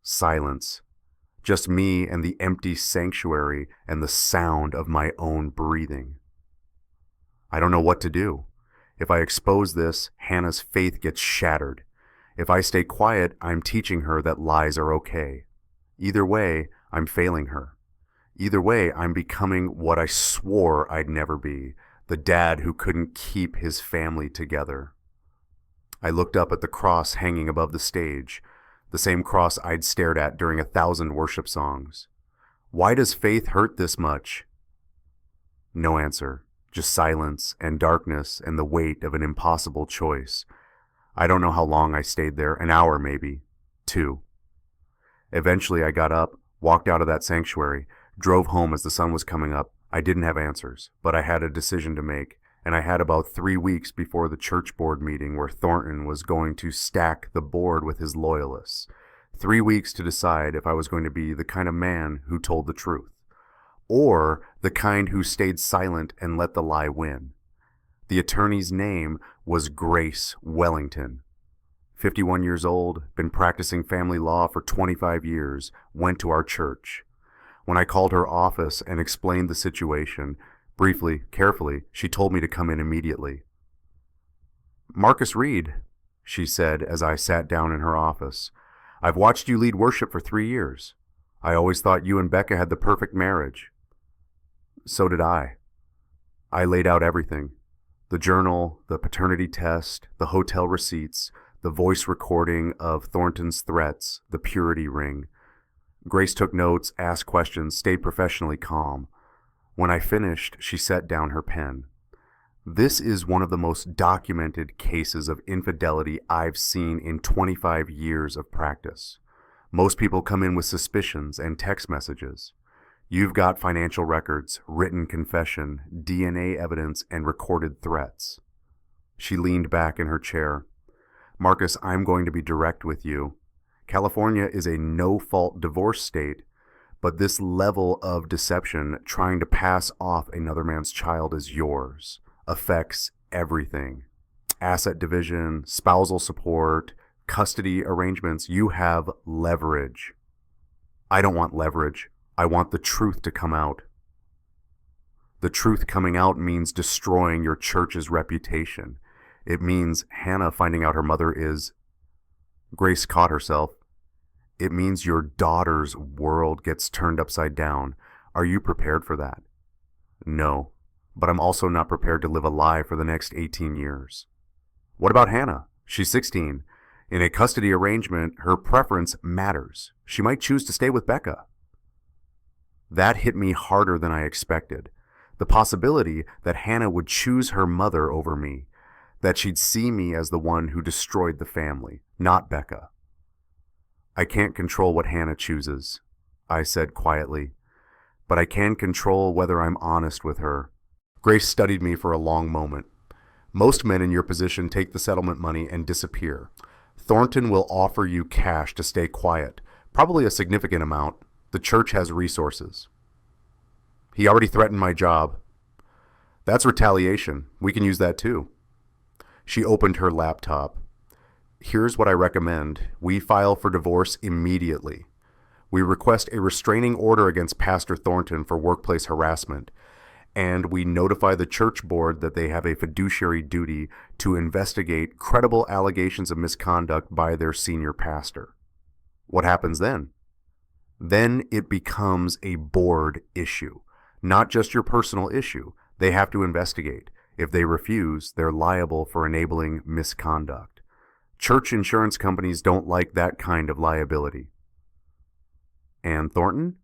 Speaker 1: Silence. Just me and the empty sanctuary and the sound of my own breathing. I don't know what to do. If I expose this, Hannah's faith gets shattered. If I stay quiet, I'm teaching her that lies are okay. Either way, I'm failing her. Either way, I'm becoming what I swore I'd never be, the dad who couldn't keep his family together. I looked up at the cross hanging above the stage, the same cross I'd stared at during 1,000 worship songs. Why does faith hurt this much? No answer. Just silence and darkness and the weight of an impossible choice. I don't know how long I stayed there, an hour maybe, 2. Eventually I got up, walked out of that sanctuary, drove home as the sun was coming up. I didn't have answers, but I had a decision to make, and I had about 3 weeks before the church board meeting where Thornton was going to stack the board with his loyalists. 3 weeks to decide if I was going to be the kind of man who told the truth, or the kind who stayed silent and let the lie win. The attorney's name was Grace Wellington. 51 years old, been practicing family law for 25 years, went to our church. When I called her office and explained the situation, briefly, carefully, she told me to come in immediately. "Marcus Reed," she said as I sat down in her office, "I've watched you lead worship for 3 years. I always thought you and Becca had the perfect marriage." So did I. I laid out everything. The journal, the paternity test, the hotel receipts, the voice recording of Thornton's threats, the purity ring. Grace took notes, asked questions, stayed professionally calm. When I finished, she set down her pen. This is one of the most documented cases of infidelity I've seen in 25 years of practice. Most people come in with suspicions and text messages. You've got financial records, written confession, DNA evidence, and recorded threats. She leaned back in her chair. "Marcus, I'm going to be direct with you. California is a no-fault divorce state, but this level of deception, trying to pass off another man's child as yours, affects everything. Asset division, spousal support, custody arrangements. You have leverage. I don't want leverage. I want the truth to come out. The truth coming out means destroying your church's reputation. It means Hannah finding out her mother is..." Grace caught herself. "It means your daughter's world gets turned upside down. Are you prepared for that?" "No, but I'm also not prepared to live a lie for the next 18 years. "What about Hannah? She's 16. In a custody arrangement, her preference matters. She might choose to stay with Becca." That hit me harder than I expected. The possibility that Hannah would choose her mother over me, that she'd see me as the one who destroyed the family, not Becca. "I can't control what Hannah chooses," I said quietly, "but I can control whether I'm honest with her." Grace studied me for a long moment. "Most men in your position take the settlement money and disappear. Thornton will offer you cash to stay quiet, probably a significant amount. The church has resources." "He already threatened my job." "That's retaliation. We can use that too." She opened her laptop. "Here's what I recommend. We file for divorce immediately. We request a restraining order against Pastor Thornton for workplace harassment, and we notify the church board that they have a fiduciary duty to investigate credible allegations of misconduct by their senior pastor." What happens then? Then it becomes a board issue, not just your personal issue. They have to investigate. If they refuse, they're liable for enabling misconduct. Church insurance companies don't like that kind of liability. And Thornton?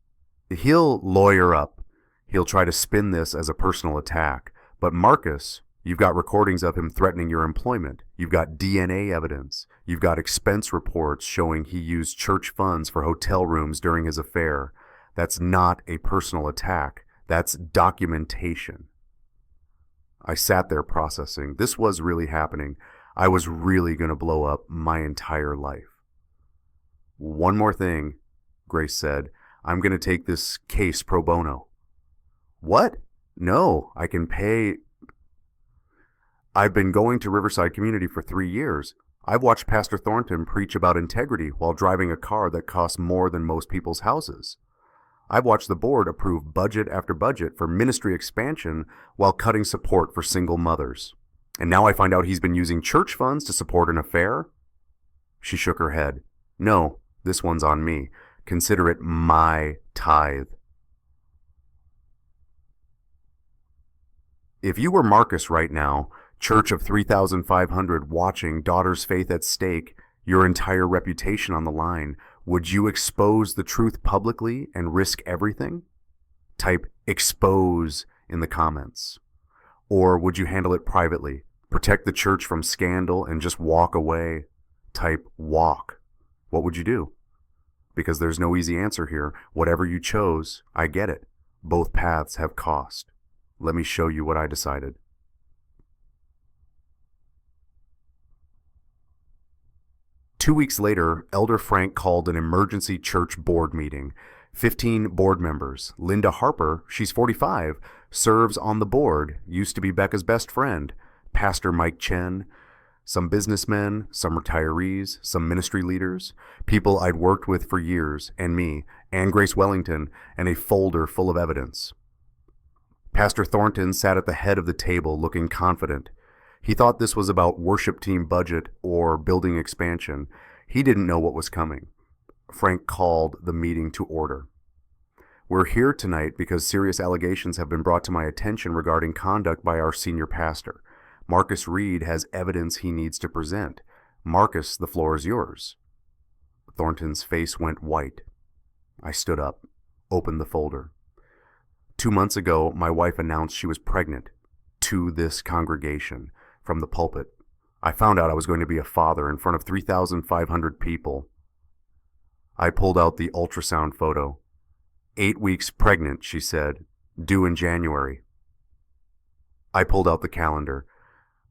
Speaker 1: He'll lawyer up. He'll try to spin this as a personal attack. But Marcus, you've got recordings of him threatening your employment. You've got DNA evidence. You've got expense reports showing he used church funds for hotel rooms during his affair. That's not a personal attack. That's documentation. I sat there processing. This was really happening. I was really going to blow up my entire life. "One more thing," Grace said. "I'm going to take this case pro bono." "What?" "No, I can pay. I've been going to Riverside Community for 3 years. I've watched Pastor Thornton preach about integrity while driving a car that costs more than most people's houses. I've watched the board approve budget after budget for ministry expansion while cutting support for single mothers. And now I find out he's been using church funds to support an affair?" She shook her head. "No, this one's on me. Consider it my tithe." If you were Marcus right now, church of 3,500 watching, daughter's faith at stake, your entire reputation on the line, would you expose the truth publicly and risk everything? Type "expose" in the comments. Or would you handle it privately, protect the church from scandal, and just walk away? Type walk. What would you do? Because there's no easy answer here. Whatever you chose, I get it. Both paths have cost. Let me show you what I decided. Two weeks later, Elder Frank called an emergency church board meeting. 15 board members. Linda Harper, she's 45, serves on the board, used to be Becca's best friend. Pastor Mike Chen, some businessmen, some retirees, some ministry leaders, people I'd worked with for years, and me, and Grace Wellington, and a folder full of evidence. Pastor Thornton sat at the head of the table looking confident. He thought this was about worship team budget or building expansion. He didn't know what was coming. Frank called the meeting to order. We're here tonight because serious allegations have been brought to my attention regarding conduct by our senior pastor. Marcus Reed has evidence he needs to present. Marcus, the floor is yours. Thornton's face went white. I stood up, opened the folder. 2 months ago, my wife announced she was pregnant to this congregation from the pulpit. I found out I was going to be a father in front of 3,500 people. I pulled out the ultrasound photo. 8 weeks pregnant, she said, due in January. I pulled out the calendar.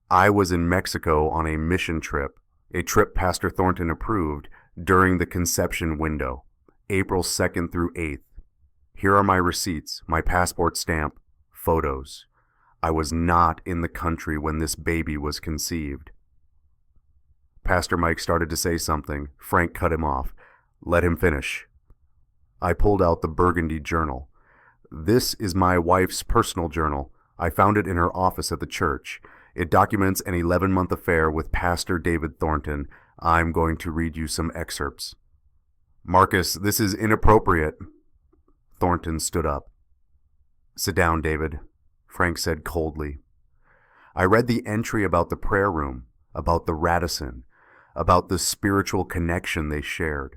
Speaker 1: I was in Mexico on a mission trip, a trip Pastor Thornton approved during the conception window, April 2nd through 8th. Here are my receipts, my passport stamp, photos. I was not in the country when this baby was conceived. Pastor Mike started to say something. Frank cut him off. Let him finish. I pulled out the burgundy journal. This is my wife's personal journal. I found it in her office at the church. It documents an 11-month affair with Pastor David Thornton. I'm going to read you some excerpts. Marcus, this is inappropriate. Thornton stood up. Sit down, David, Frank said coldly. I read the entry about the prayer room, about the Radisson, about the spiritual connection they shared.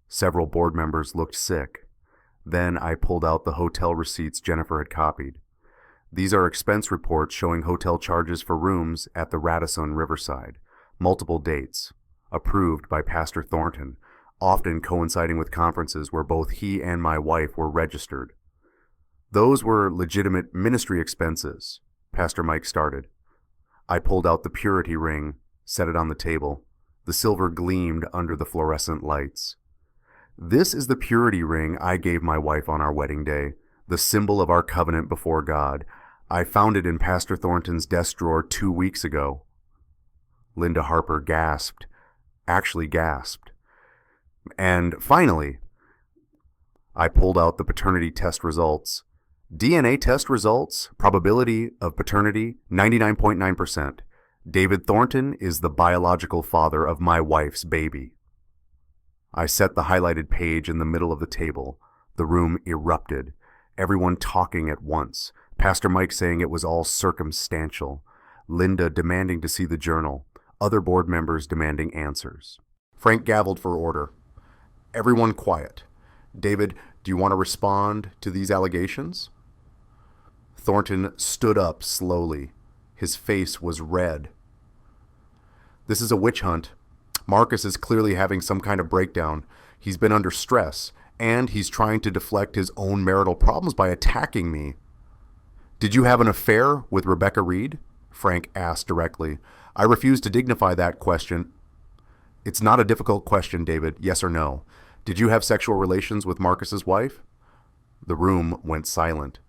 Speaker 1: Several board members looked sick. Then I pulled out the hotel receipts Jennifer had copied. These are expense reports showing hotel charges for rooms at the Radisson Riverside, multiple dates, approved by Pastor Thornton, often coinciding with conferences where both he and my wife were registered. Those were legitimate ministry expenses, Pastor Mike started. I pulled out the purity ring, set it on the table. The silver gleamed under the fluorescent lights. This is the purity ring I gave my wife on our wedding day, the symbol of our covenant before God. I found it in Pastor Thornton's desk drawer 2 weeks ago. Linda Harper gasped, actually gasped. And finally, I pulled out the paternity test results. DNA test results, probability of paternity, 99.9%. David Thornton is the biological father of my wife's baby. I set the highlighted page in the middle of the table. The room erupted, everyone talking at once. Pastor Mike saying it was all circumstantial. Linda demanding to see the journal. Other board members demanding answers. Frank gavelled for order. Everyone quiet. David, do you want to respond to these allegations? Thornton stood up slowly. His face was red. This is a witch hunt. Marcus is clearly having some kind of breakdown. He's been under stress, and he's trying to deflect his own marital problems by attacking me. Did you have an affair with Rebecca Reed? Frank asked directly. I refuse to dignify that question. It's not a difficult question, David. Yes or no. Did you have sexual relations with Marcus's wife? The room went silent.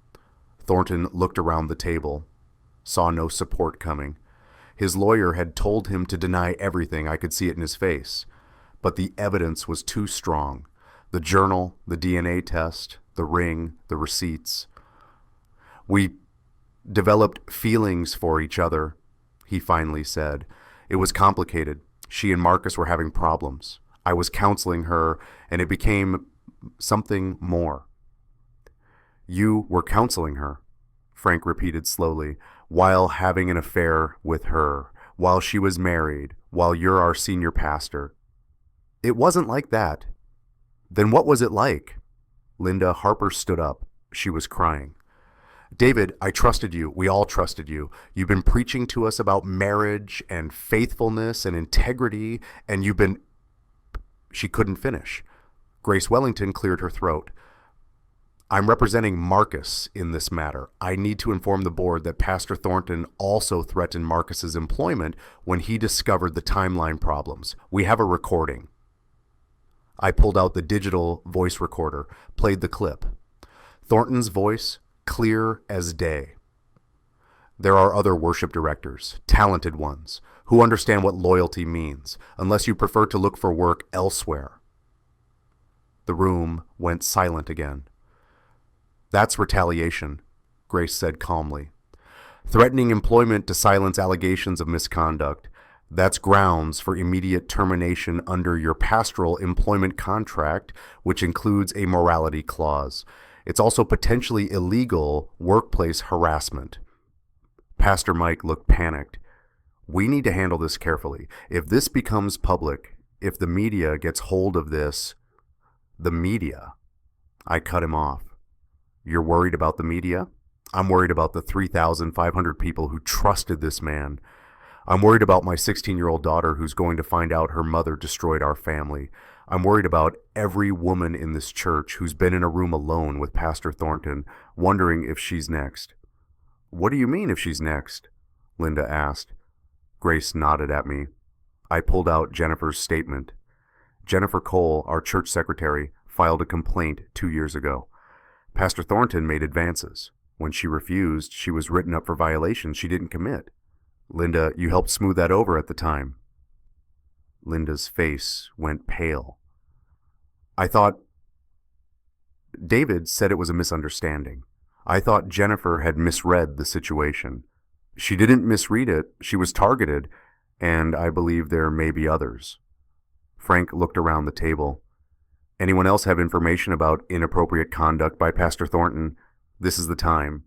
Speaker 1: Thornton looked around the table, saw no support coming. His lawyer had told him to deny everything. I could see it in his face. But the evidence was too strong. The journal, the DNA test, the ring, the receipts. We developed feelings for each other, he finally said. It was complicated. She and Marcus were having problems. I was counseling her, and it became something more. You were counseling her, Frank repeated slowly, while having an affair with her, while she was married, while you're our senior pastor. It wasn't like that. Then what was it like? Linda Harper stood up. She was crying. David, I trusted you. We all trusted you. You've been preaching to us about marriage and faithfulness and integrity, and you've been... She couldn't finish. Grace Wellington cleared her throat. I'm representing Marcus in this matter. I need to inform the board that Pastor Thornton also threatened Marcus's employment when he discovered the timeline problems. We have a recording. I pulled out the digital voice recorder, played the clip. Thornton's voice, clear as day. There are other worship directors, talented ones, who understand what loyalty means, unless you prefer to look for work elsewhere. The room went silent again. That's retaliation, Grace said calmly. Threatening employment to silence allegations of misconduct. That's grounds for immediate termination under your pastoral employment contract, which includes a morality clause. It's also potentially illegal workplace harassment. Pastor Mike looked panicked. We need to handle this carefully. If this becomes public, if the media gets hold of this, the media... I cut him off. You're worried about the media? I'm worried about the 3,500 people who trusted this man. I'm worried about my 16-year-old daughter who's going to find out her mother destroyed our family. I'm worried about every woman in this church who's been in a room alone with Pastor Thornton, wondering if she's next. What do you mean if she's next? Linda asked. Grace nodded at me. I pulled out Jennifer's statement. Jennifer Cole, our church secretary, filed a complaint 2 years ago. Pastor Thornton made advances. When she refused, she was written up for violations she didn't commit. Linda, you helped smooth that over at the time. Linda's face went pale. I thought... David said it was a misunderstanding. I thought Jennifer had misread the situation. She didn't misread it. She was targeted, and I believe there may be others. Frank looked around the table. Anyone else have information about inappropriate conduct by Pastor Thornton? This is the time.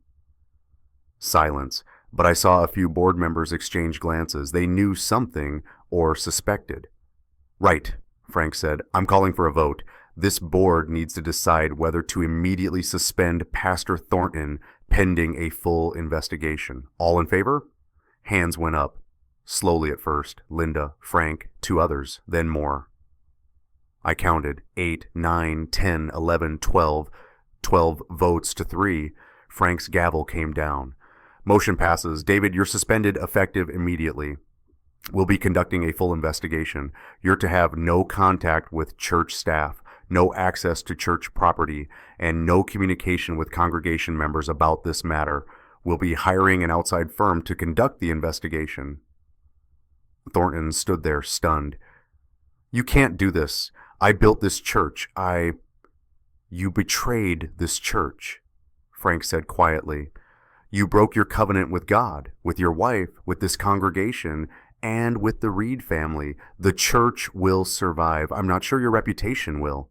Speaker 1: Silence, but I saw a few board members exchange glances. They knew something or suspected. Right, Frank said. I'm calling for a vote. This board needs to decide whether to immediately suspend Pastor Thornton pending a full investigation. All in favor? Hands went up. Slowly at first. Linda, Frank, 2 others, then more. I counted 8, 9, 10, 11, 12. 12 votes to 3. Frank's gavel came down. Motion passes. David, you're suspended effective immediately. We'll be conducting a full investigation. You're to have no contact with church staff, no access to church property, and no communication with congregation members about this matter. We'll be hiring an outside firm to conduct the investigation. Thornton stood there stunned. You can't do this. I built this church. You betrayed this church, Frank said quietly. You broke your covenant with God, with your wife, with this congregation, and with the Reed family. The church will survive. I'm not sure your reputation will.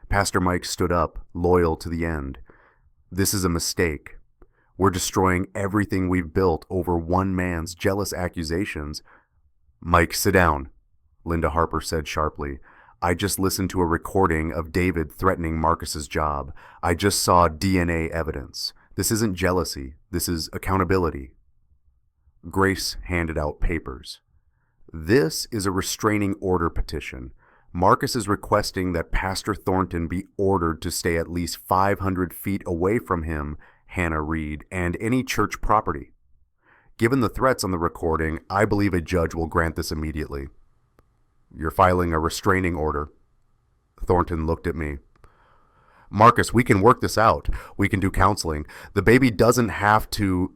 Speaker 1: Pastor Mike stood up, loyal to the end. This is a mistake. We're destroying everything we've built over one man's jealous accusations. Mike, sit down, Linda Harper said sharply. I just listened to a recording of David threatening Marcus's job. I just saw DNA evidence. This isn't jealousy. This is accountability. Grace handed out papers. This is a restraining order petition. Marcus is requesting that Pastor Thornton be ordered to stay at least 500 feet away from him, Hannah Reed, and any church property. Given the threats on the recording, I believe a judge will grant this immediately. You're filing a restraining order. Thornton looked at me. Marcus, we can work this out. We can do counseling. The baby doesn't have to...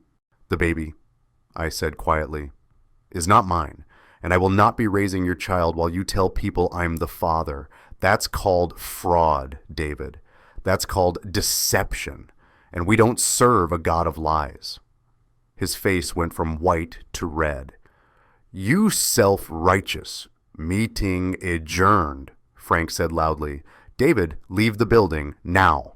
Speaker 1: The baby, I said quietly, is not mine, and I will not be raising your child while you tell people I'm the father. That's called fraud, David. That's called deception, and we don't serve a God of lies. His face went from white to red. You self-righteous. Meeting adjourned, Frank said loudly. David, leave the building now.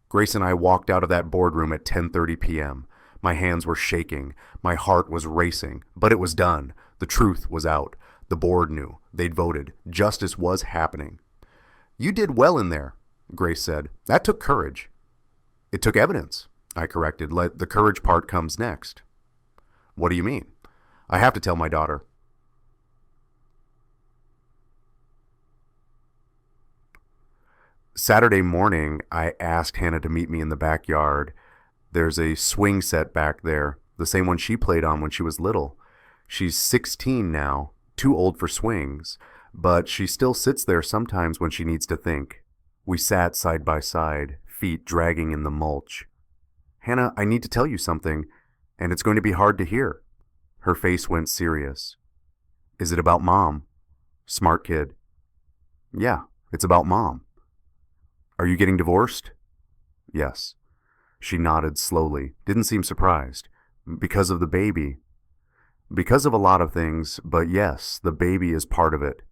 Speaker 1: Grace and I walked out of that boardroom at 10:30 p.m. My hands were shaking. My heart was racing. But it was done. The truth was out. The board knew. They'd voted. Justice was happening. You did well in there, Grace said. That took courage. It took evidence, I corrected. The courage part comes next. What do you mean? I have to tell my daughter. Saturday morning, I asked Hannah to meet me in the backyard. There's a swing set back there, the same one she played on when she was little. She's 16 now, too old for swings, but she still sits there sometimes when she needs to think. We sat side by side, feet dragging in the mulch. Hannah, I need to tell you something, and it's going to be hard to hear. Her face went serious. Is it about Mom? Smart kid. Yeah, it's about Mom. Are you getting divorced? Yes. She nodded slowly, didn't seem surprised. Because of the baby. Because of a lot of things, but yes, the baby is part of it.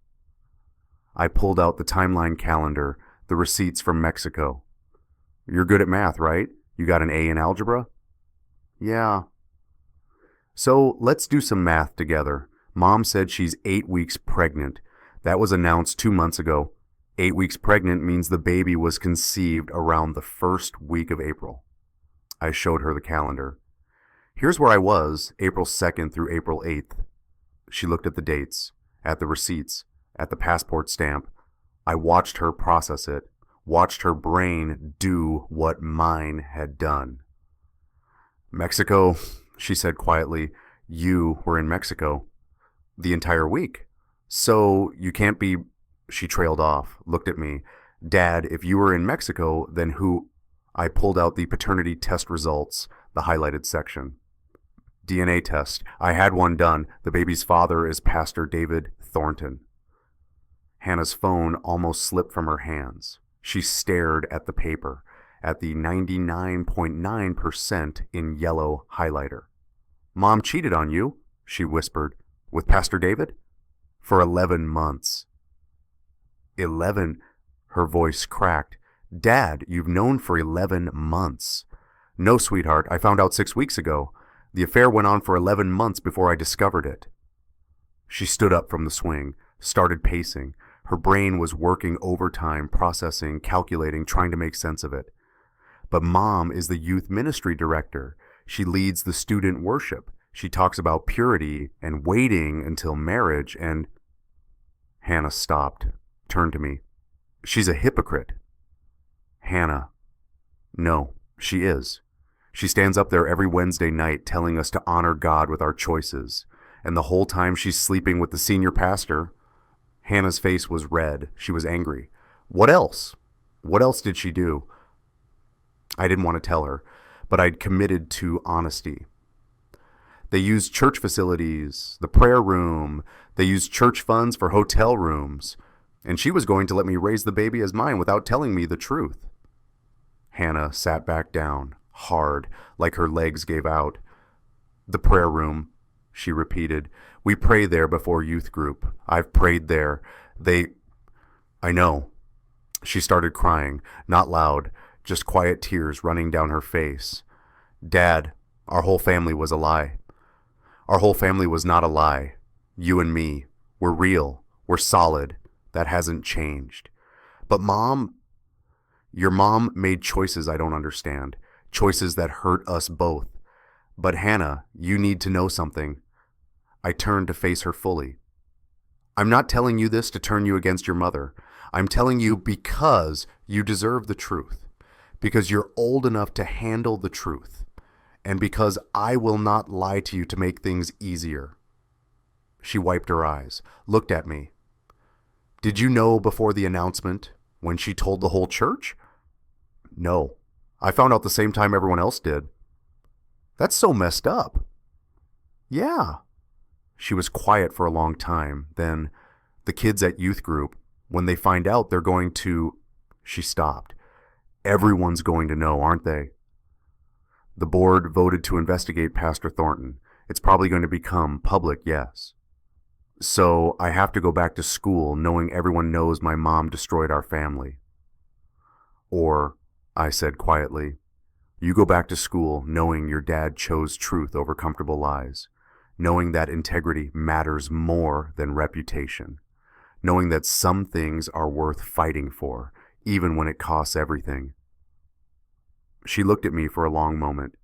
Speaker 1: I pulled out the timeline calendar, the receipts from Mexico. You're good at math, right? You got an A in algebra? Yeah. So let's do some math together. Mom said she's 8 weeks pregnant. That was announced 2 months ago. 8 weeks pregnant means the baby was conceived around the first week of April. I showed her the calendar. Here's where I was, April 2nd through April 8th. She looked at the dates, at the receipts, at the passport stamp. I watched her process it, watched her brain do what mine had done. Mexico, she said quietly. You were in Mexico the entire week. So you can't be... She trailed off, looked at me. Dad, if you were in Mexico, then who... I pulled out the paternity test results, the highlighted section. DNA test. I had one done. The baby's father is Pastor David Thornton. Hannah's phone almost slipped from her hands. She stared at the paper, at the 99.9% in yellow highlighter. Mom cheated on you, she whispered. With Pastor David? For 11 months. 11? Her voice cracked. Dad, you've known for 11 months. No, sweetheart, I found out 6 weeks ago. The affair went on for 11 months before I discovered it. She stood up from the swing, started pacing. Her brain was working overtime, processing, calculating, trying to make sense of it. But Mom is the youth ministry director. She leads the student worship. She talks about purity and waiting until marriage and... Hannah stopped, turned to me. She's a hypocrite. Hannah. No, she is. She stands up there every Wednesday night telling us to honor God with our choices. And the whole time she's sleeping with the senior pastor. Hannah's face was red. She was angry. What else? What else did she do? I didn't want to tell her, but I'd committed to honesty. They used church facilities, the prayer room. They used church funds for hotel rooms. And she was going to let me raise the baby as mine without telling me the truth. Hannah sat back down, hard, like her legs gave out. The prayer room, she repeated. We pray there before youth group. I've prayed there. I know. She started crying, not loud, just quiet tears running down her face. Dad, our whole family was a lie. Our whole family was not a lie. You and me. We're real. We're solid. That hasn't changed. But Mom, your mom made choices I don't understand. Choices that hurt us both. But Hannah, you need to know something. I turned to face her fully. I'm not telling you this to turn you against your mother. I'm telling you because you deserve the truth. Because you're old enough to handle the truth. And because I will not lie to you to make things easier. She wiped her eyes, looked at me. Did you know before the announcement, when she told the whole church? No. I found out the same time everyone else did. That's so messed up. Yeah. She was quiet for a long time. Then, the kids at youth group, when they find out they're going to... She stopped. Everyone's going to know, aren't they? The board voted to investigate Pastor Thornton. It's probably going to become public, yes. So I have to go back to school knowing everyone knows my mom destroyed our family. Or, I said quietly, you go back to school knowing your dad chose truth over comfortable lies, knowing that integrity matters more than reputation, knowing that some things are worth fighting for, even when it costs everything. She looked at me for a long moment.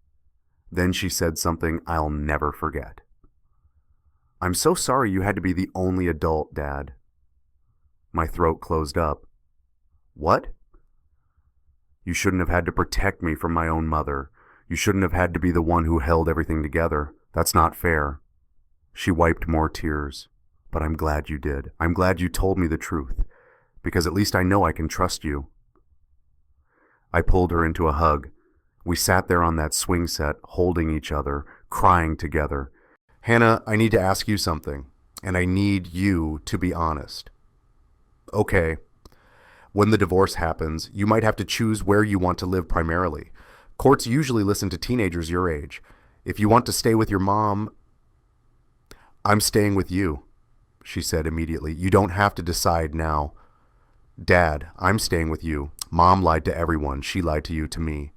Speaker 1: Then she said something I'll never forget. "I'm so sorry you had to be the only adult, Dad." My throat closed up. "What?" "You shouldn't have had to protect me from my own mother. You shouldn't have had to be the one who held everything together. That's not fair." She wiped more tears. "But I'm glad you did. I'm glad you told me the truth, because at least I know I can trust you." I pulled her into a hug. We sat there on that swing set, holding each other, crying together. "Hannah, I need to ask you something, and I need you to be honest." "Okay. When the divorce happens, you might have to choose where you want to live primarily. Courts usually listen to teenagers your age. If you want to stay with your mom..." "I'm staying with you," she said immediately. "You don't have to decide now." "Dad, I'm staying with you. Mom lied to everyone. She lied to you, to me,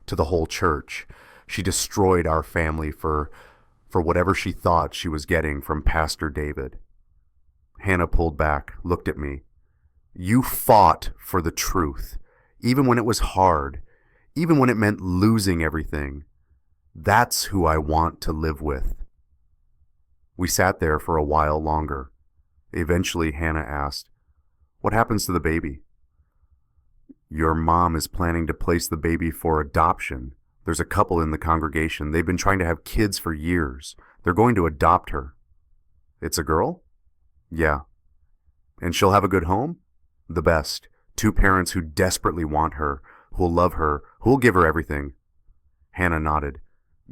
Speaker 1: to the whole church. She destroyed our family for whatever she thought she was getting from Pastor David." Hannah pulled back, looked at me. "You fought for the truth, even when it was hard, even when it meant losing everything. That's who I want to live with." We sat there for a while longer. Eventually, Hannah asked, "What happens to the baby?" "Your mom is planning to place the baby for adoption. There's a couple in the congregation. They've been trying to have kids for years. They're going to adopt her." "It's a girl?" "Yeah." "And she'll have a good home?" "The best. 2 parents who desperately want her, who'll love her, who'll give her everything." Hannah nodded.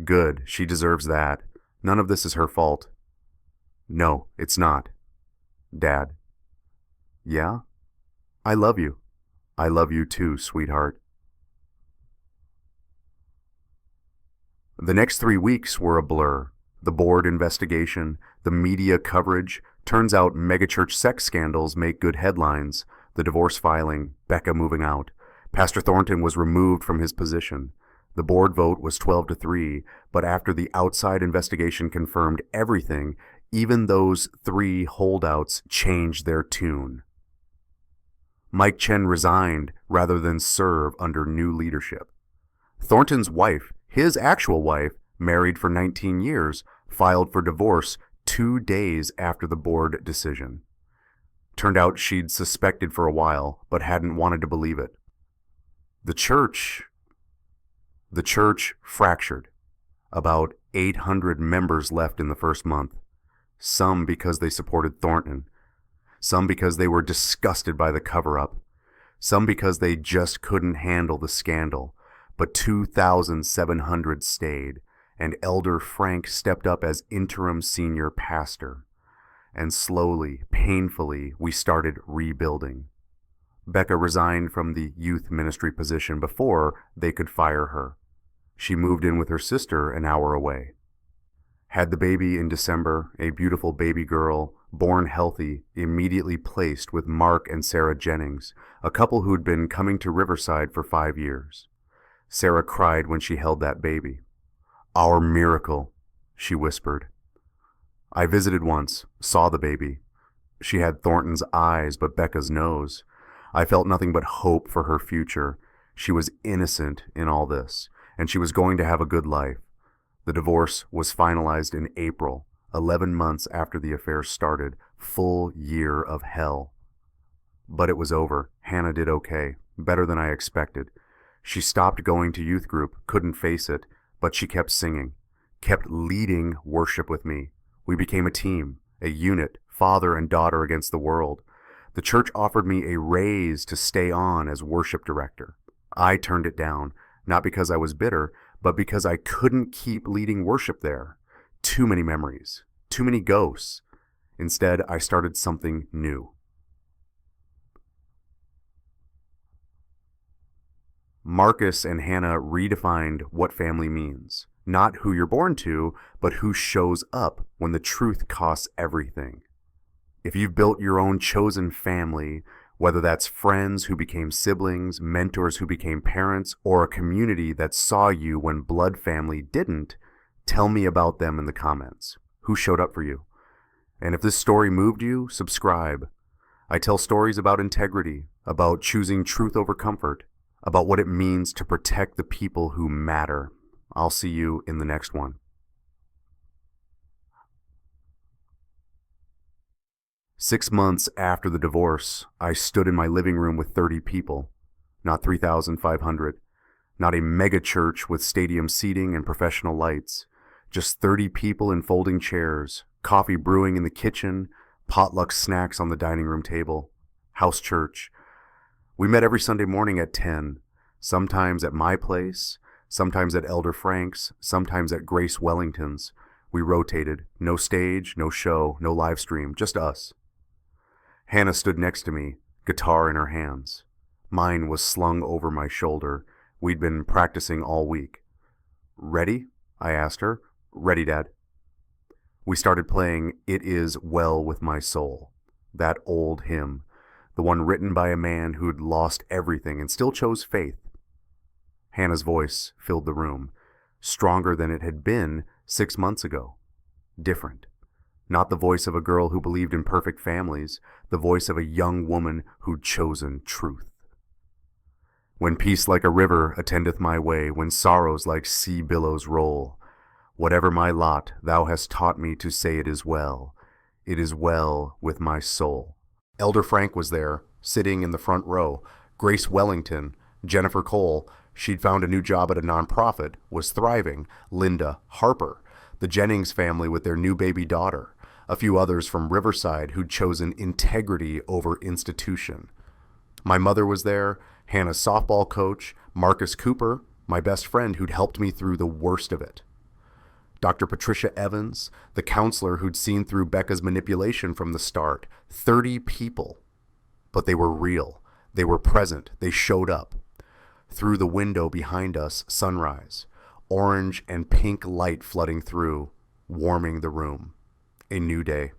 Speaker 1: "Good. She deserves that. None of this is her fault." "No, it's not." "Dad." "Yeah? I love you. I love you too, sweetheart." The next 3 weeks were a blur. The board investigation, the media coverage. Turns out megachurch sex scandals make good headlines. The divorce filing, Becca moving out. Pastor Thornton was removed from his position. The board vote was 12-3, but after the outside investigation confirmed everything, even those 3 holdouts changed their tune. Mike Chen resigned rather than serve under new leadership. Thornton's wife, his actual wife, married for 19 years, filed for divorce 2 days after the board decision. Turned out she'd suspected for a while, but hadn't wanted to believe it. The church fractured. About 800 members left in the first month. Some because they supported Thornton. Some because they were disgusted by the cover-up. Some because they just couldn't handle the scandal. But 2,700 stayed, and Elder Frank stepped up as interim senior pastor. And slowly, painfully, we started rebuilding. Becca resigned from the youth ministry position before they could fire her. She moved in with her sister an hour away. Had the baby in December, a beautiful baby girl, born healthy, immediately placed with Mark and Sarah Jennings, a couple who'd been coming to Riverside for 5 years. Sarah cried when she held that baby. "Our miracle," she whispered. I visited once, saw the baby. She had Thornton's eyes, but Becca's nose. I felt nothing but hope for her future. She was innocent in all this, and she was going to have a good life. The divorce was finalized in April, 11 months after the affair started, full year of hell. But it was over. Hannah did okay, better than I expected. She stopped going to youth group, couldn't face it, but she kept singing, kept leading worship with me. We became a team, a unit, father and daughter against the world. The church offered me a raise to stay on as worship director. I turned it down, not because I was bitter, but because I couldn't keep leading worship there. Too many memories, too many ghosts. Instead, I started something new. Marcus and Hannah redefined what family means. Not who you're born to, but who shows up when the truth costs everything. If you've built your own chosen family, whether that's friends who became siblings, mentors who became parents, or a community that saw you when blood family didn't, tell me about them in the comments. Who showed up for you? And if this story moved you, subscribe. I tell stories about integrity, about choosing truth over comfort, about what it means to protect the people who matter. I'll see you in the next one. Six months after the divorce, I stood in my living room with 30 people, not 3,500, not a mega church with stadium seating and professional lights, just 30 people in folding chairs, coffee brewing in the kitchen, potluck snacks on the dining room table, house church. We met every Sunday morning at 10, sometimes at my place, sometimes at Elder Frank's, sometimes at Grace Wellington's. We rotated, no stage, no show, no live stream, just us. Hannah stood next to me, guitar in her hands. Mine was slung over my shoulder. We'd been practicing all week. "Ready?" I asked her. "Ready, Dad." We started playing "It Is Well With My Soul," that old hymn, the one written by a man who'd lost everything and still chose faith. Hannah's voice filled the room, stronger than it had been 6 months ago. Different. Not the voice of a girl who believed in perfect families, the voice of a young woman who'd chosen truth. "When peace like a river attendeth my way, when sorrows like sea billows roll, whatever my lot, thou hast taught me to say it is well with my soul." Elder Frank was there, sitting in the front row. Grace Wellington, Jennifer Cole, she'd found a new job at a nonprofit, was thriving. Linda, Harper, the Jennings family with their new baby daughter, a few others from Riverside who'd chosen integrity over institution. My mother was there, Hannah's softball coach, Marcus Cooper, my best friend who'd helped me through the worst of it. Dr. Patricia Evans, the counselor who'd seen through Becca's manipulation from the start. 30 people. But they were real. They were present. They showed up. Through the window behind us, sunrise. Orange and pink light flooding through, warming the room. A new day.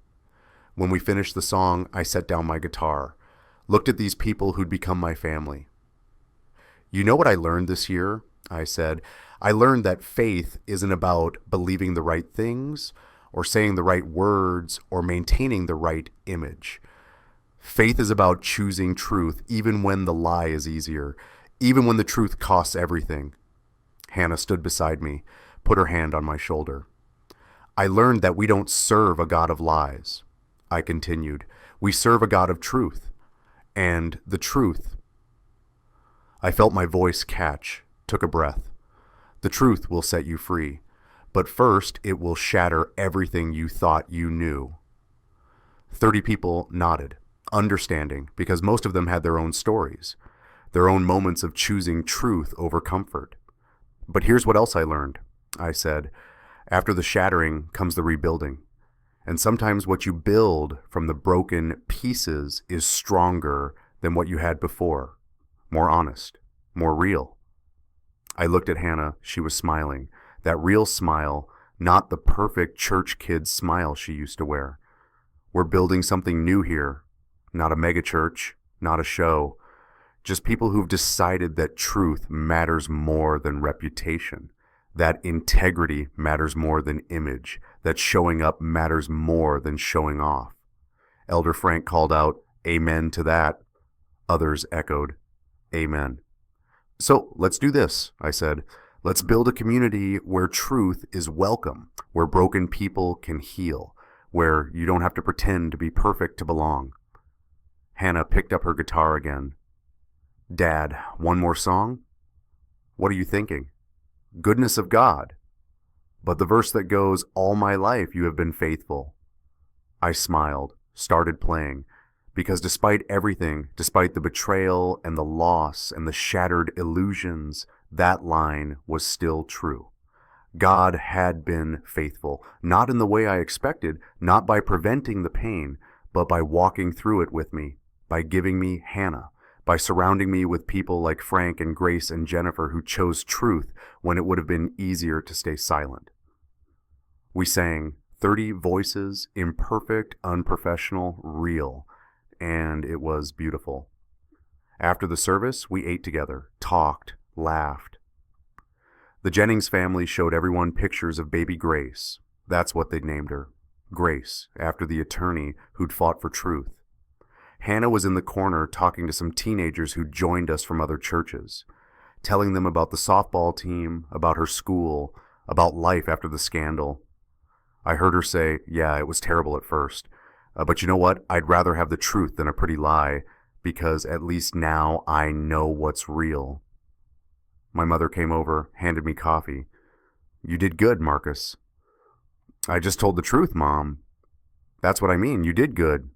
Speaker 1: When we finished the song, I set down my guitar, looked at these people who'd become my family. "You know what I learned this year?" I said. "I learned that faith isn't about believing the right things or saying the right words or maintaining the right image. Faith is about choosing truth even when the lie is easier, even when the truth costs everything." Hannah stood beside me, put her hand on my shoulder. "I learned that we don't serve a God of lies." I continued. "We serve a God of truth. And the truth." I felt my voice catch, took a breath. "The truth will set you free, but first it will shatter everything you thought you knew." 30 people nodded, understanding, because most of them had their own stories, their own moments of choosing truth over comfort. "But here's what else I learned," I said. "After the shattering comes the rebuilding. And sometimes what you build from the broken pieces is stronger than what you had before. More honest, more real." I looked at Hannah. She was smiling. That real smile, not the perfect church kid smile she used to wear. "We're building something new here. Not a megachurch, not a show. Just people who've decided that truth matters more than reputation, that integrity matters more than image, that showing up matters more than showing off." Elder Frank called out, "Amen to that." Others echoed, "Amen." "So let's do this," I said. "Let's build a community where truth is welcome, where broken people can heal, where you don't have to pretend to be perfect to belong." Hannah picked up her guitar again. "Dad, one more song?" "What are you thinking?" "Goodness of God. But the verse that goes, 'All my life you have been faithful.'" I smiled, started playing, because despite everything, despite the betrayal and the loss and the shattered illusions, that line was still true. God had been faithful, not in the way I expected, not by preventing the pain, but by walking through it with me, by giving me Hannah, by surrounding me with people like Frank and Grace and Jennifer who chose truth when it would have been easier to stay silent. We sang 30 voices, imperfect, unprofessional, real, and it was beautiful. After the service, we ate together, talked, laughed. The Jennings family showed everyone pictures of baby Grace. That's what they'd named her, Grace, after the attorney who'd fought for truth. Hannah was in the corner talking to some teenagers who'd joined us from other churches. telling them about the softball team, about her school, about life after the scandal. I heard her say, yeah, it was terrible at first, but you know what? I'd rather have the truth than a pretty lie, because at least now I know what's real. My mother came over, handed me coffee. You did good, Marcus. I just told the truth, Mom. That's what I mean, you did good.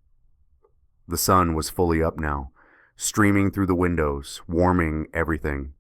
Speaker 1: The sun was fully up now, streaming through the windows, warming everything.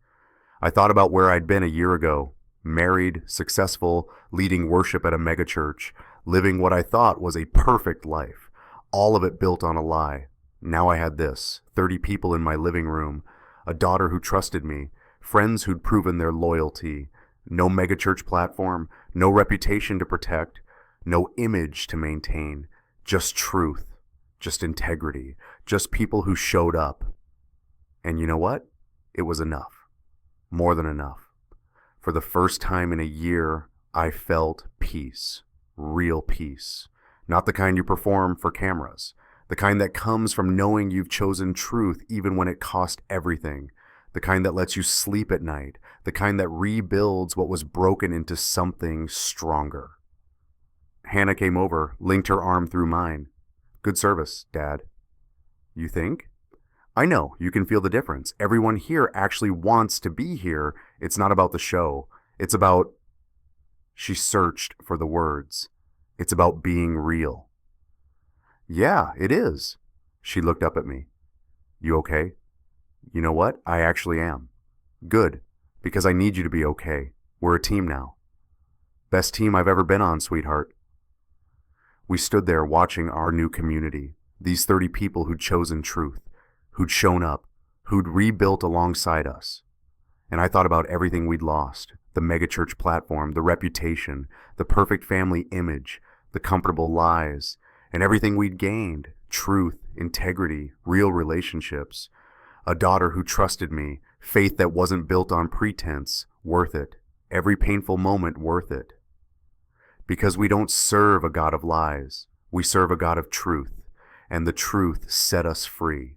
Speaker 1: I thought about where I'd been a year ago, married, successful, leading worship at a megachurch, living what I thought was a perfect life, all of it built on a lie. Now I had this, 30 people in my living room, a daughter who trusted me, friends who'd proven their loyalty, no megachurch platform, no reputation to protect, no image to maintain, just truth, just integrity, just people who showed up. And you know what? It was enough. More than enough. For the first time in a year, I felt peace. Real peace. Not the kind you perform for cameras. The kind that comes from knowing you've chosen truth even when it cost everything. The kind that lets you sleep at night. The kind that rebuilds what was broken into something stronger. Hannah came over, linked her arm through mine. Good service, Dad. You think? I know, you can feel the difference. Everyone here actually wants to be here. It's not about the show. It's about... She searched for the words. It's about being real. Yeah, it is. She looked up at me. You okay? You know what? I actually am. Good, because I need you to be okay. We're a team now. Best team I've ever been on, sweetheart. We stood there watching our new community, these 30 people who'd chosen truth, who'd shown up, who'd rebuilt alongside us. And I thought about everything we'd lost, the megachurch platform, the reputation, the perfect family image, the comfortable lies, and everything we'd gained, truth, integrity, real relationships, a daughter who trusted me, faith that wasn't built on pretense, worth it, every painful moment worth it. Because we don't serve a God of lies, we serve a God of truth, and the truth set us free.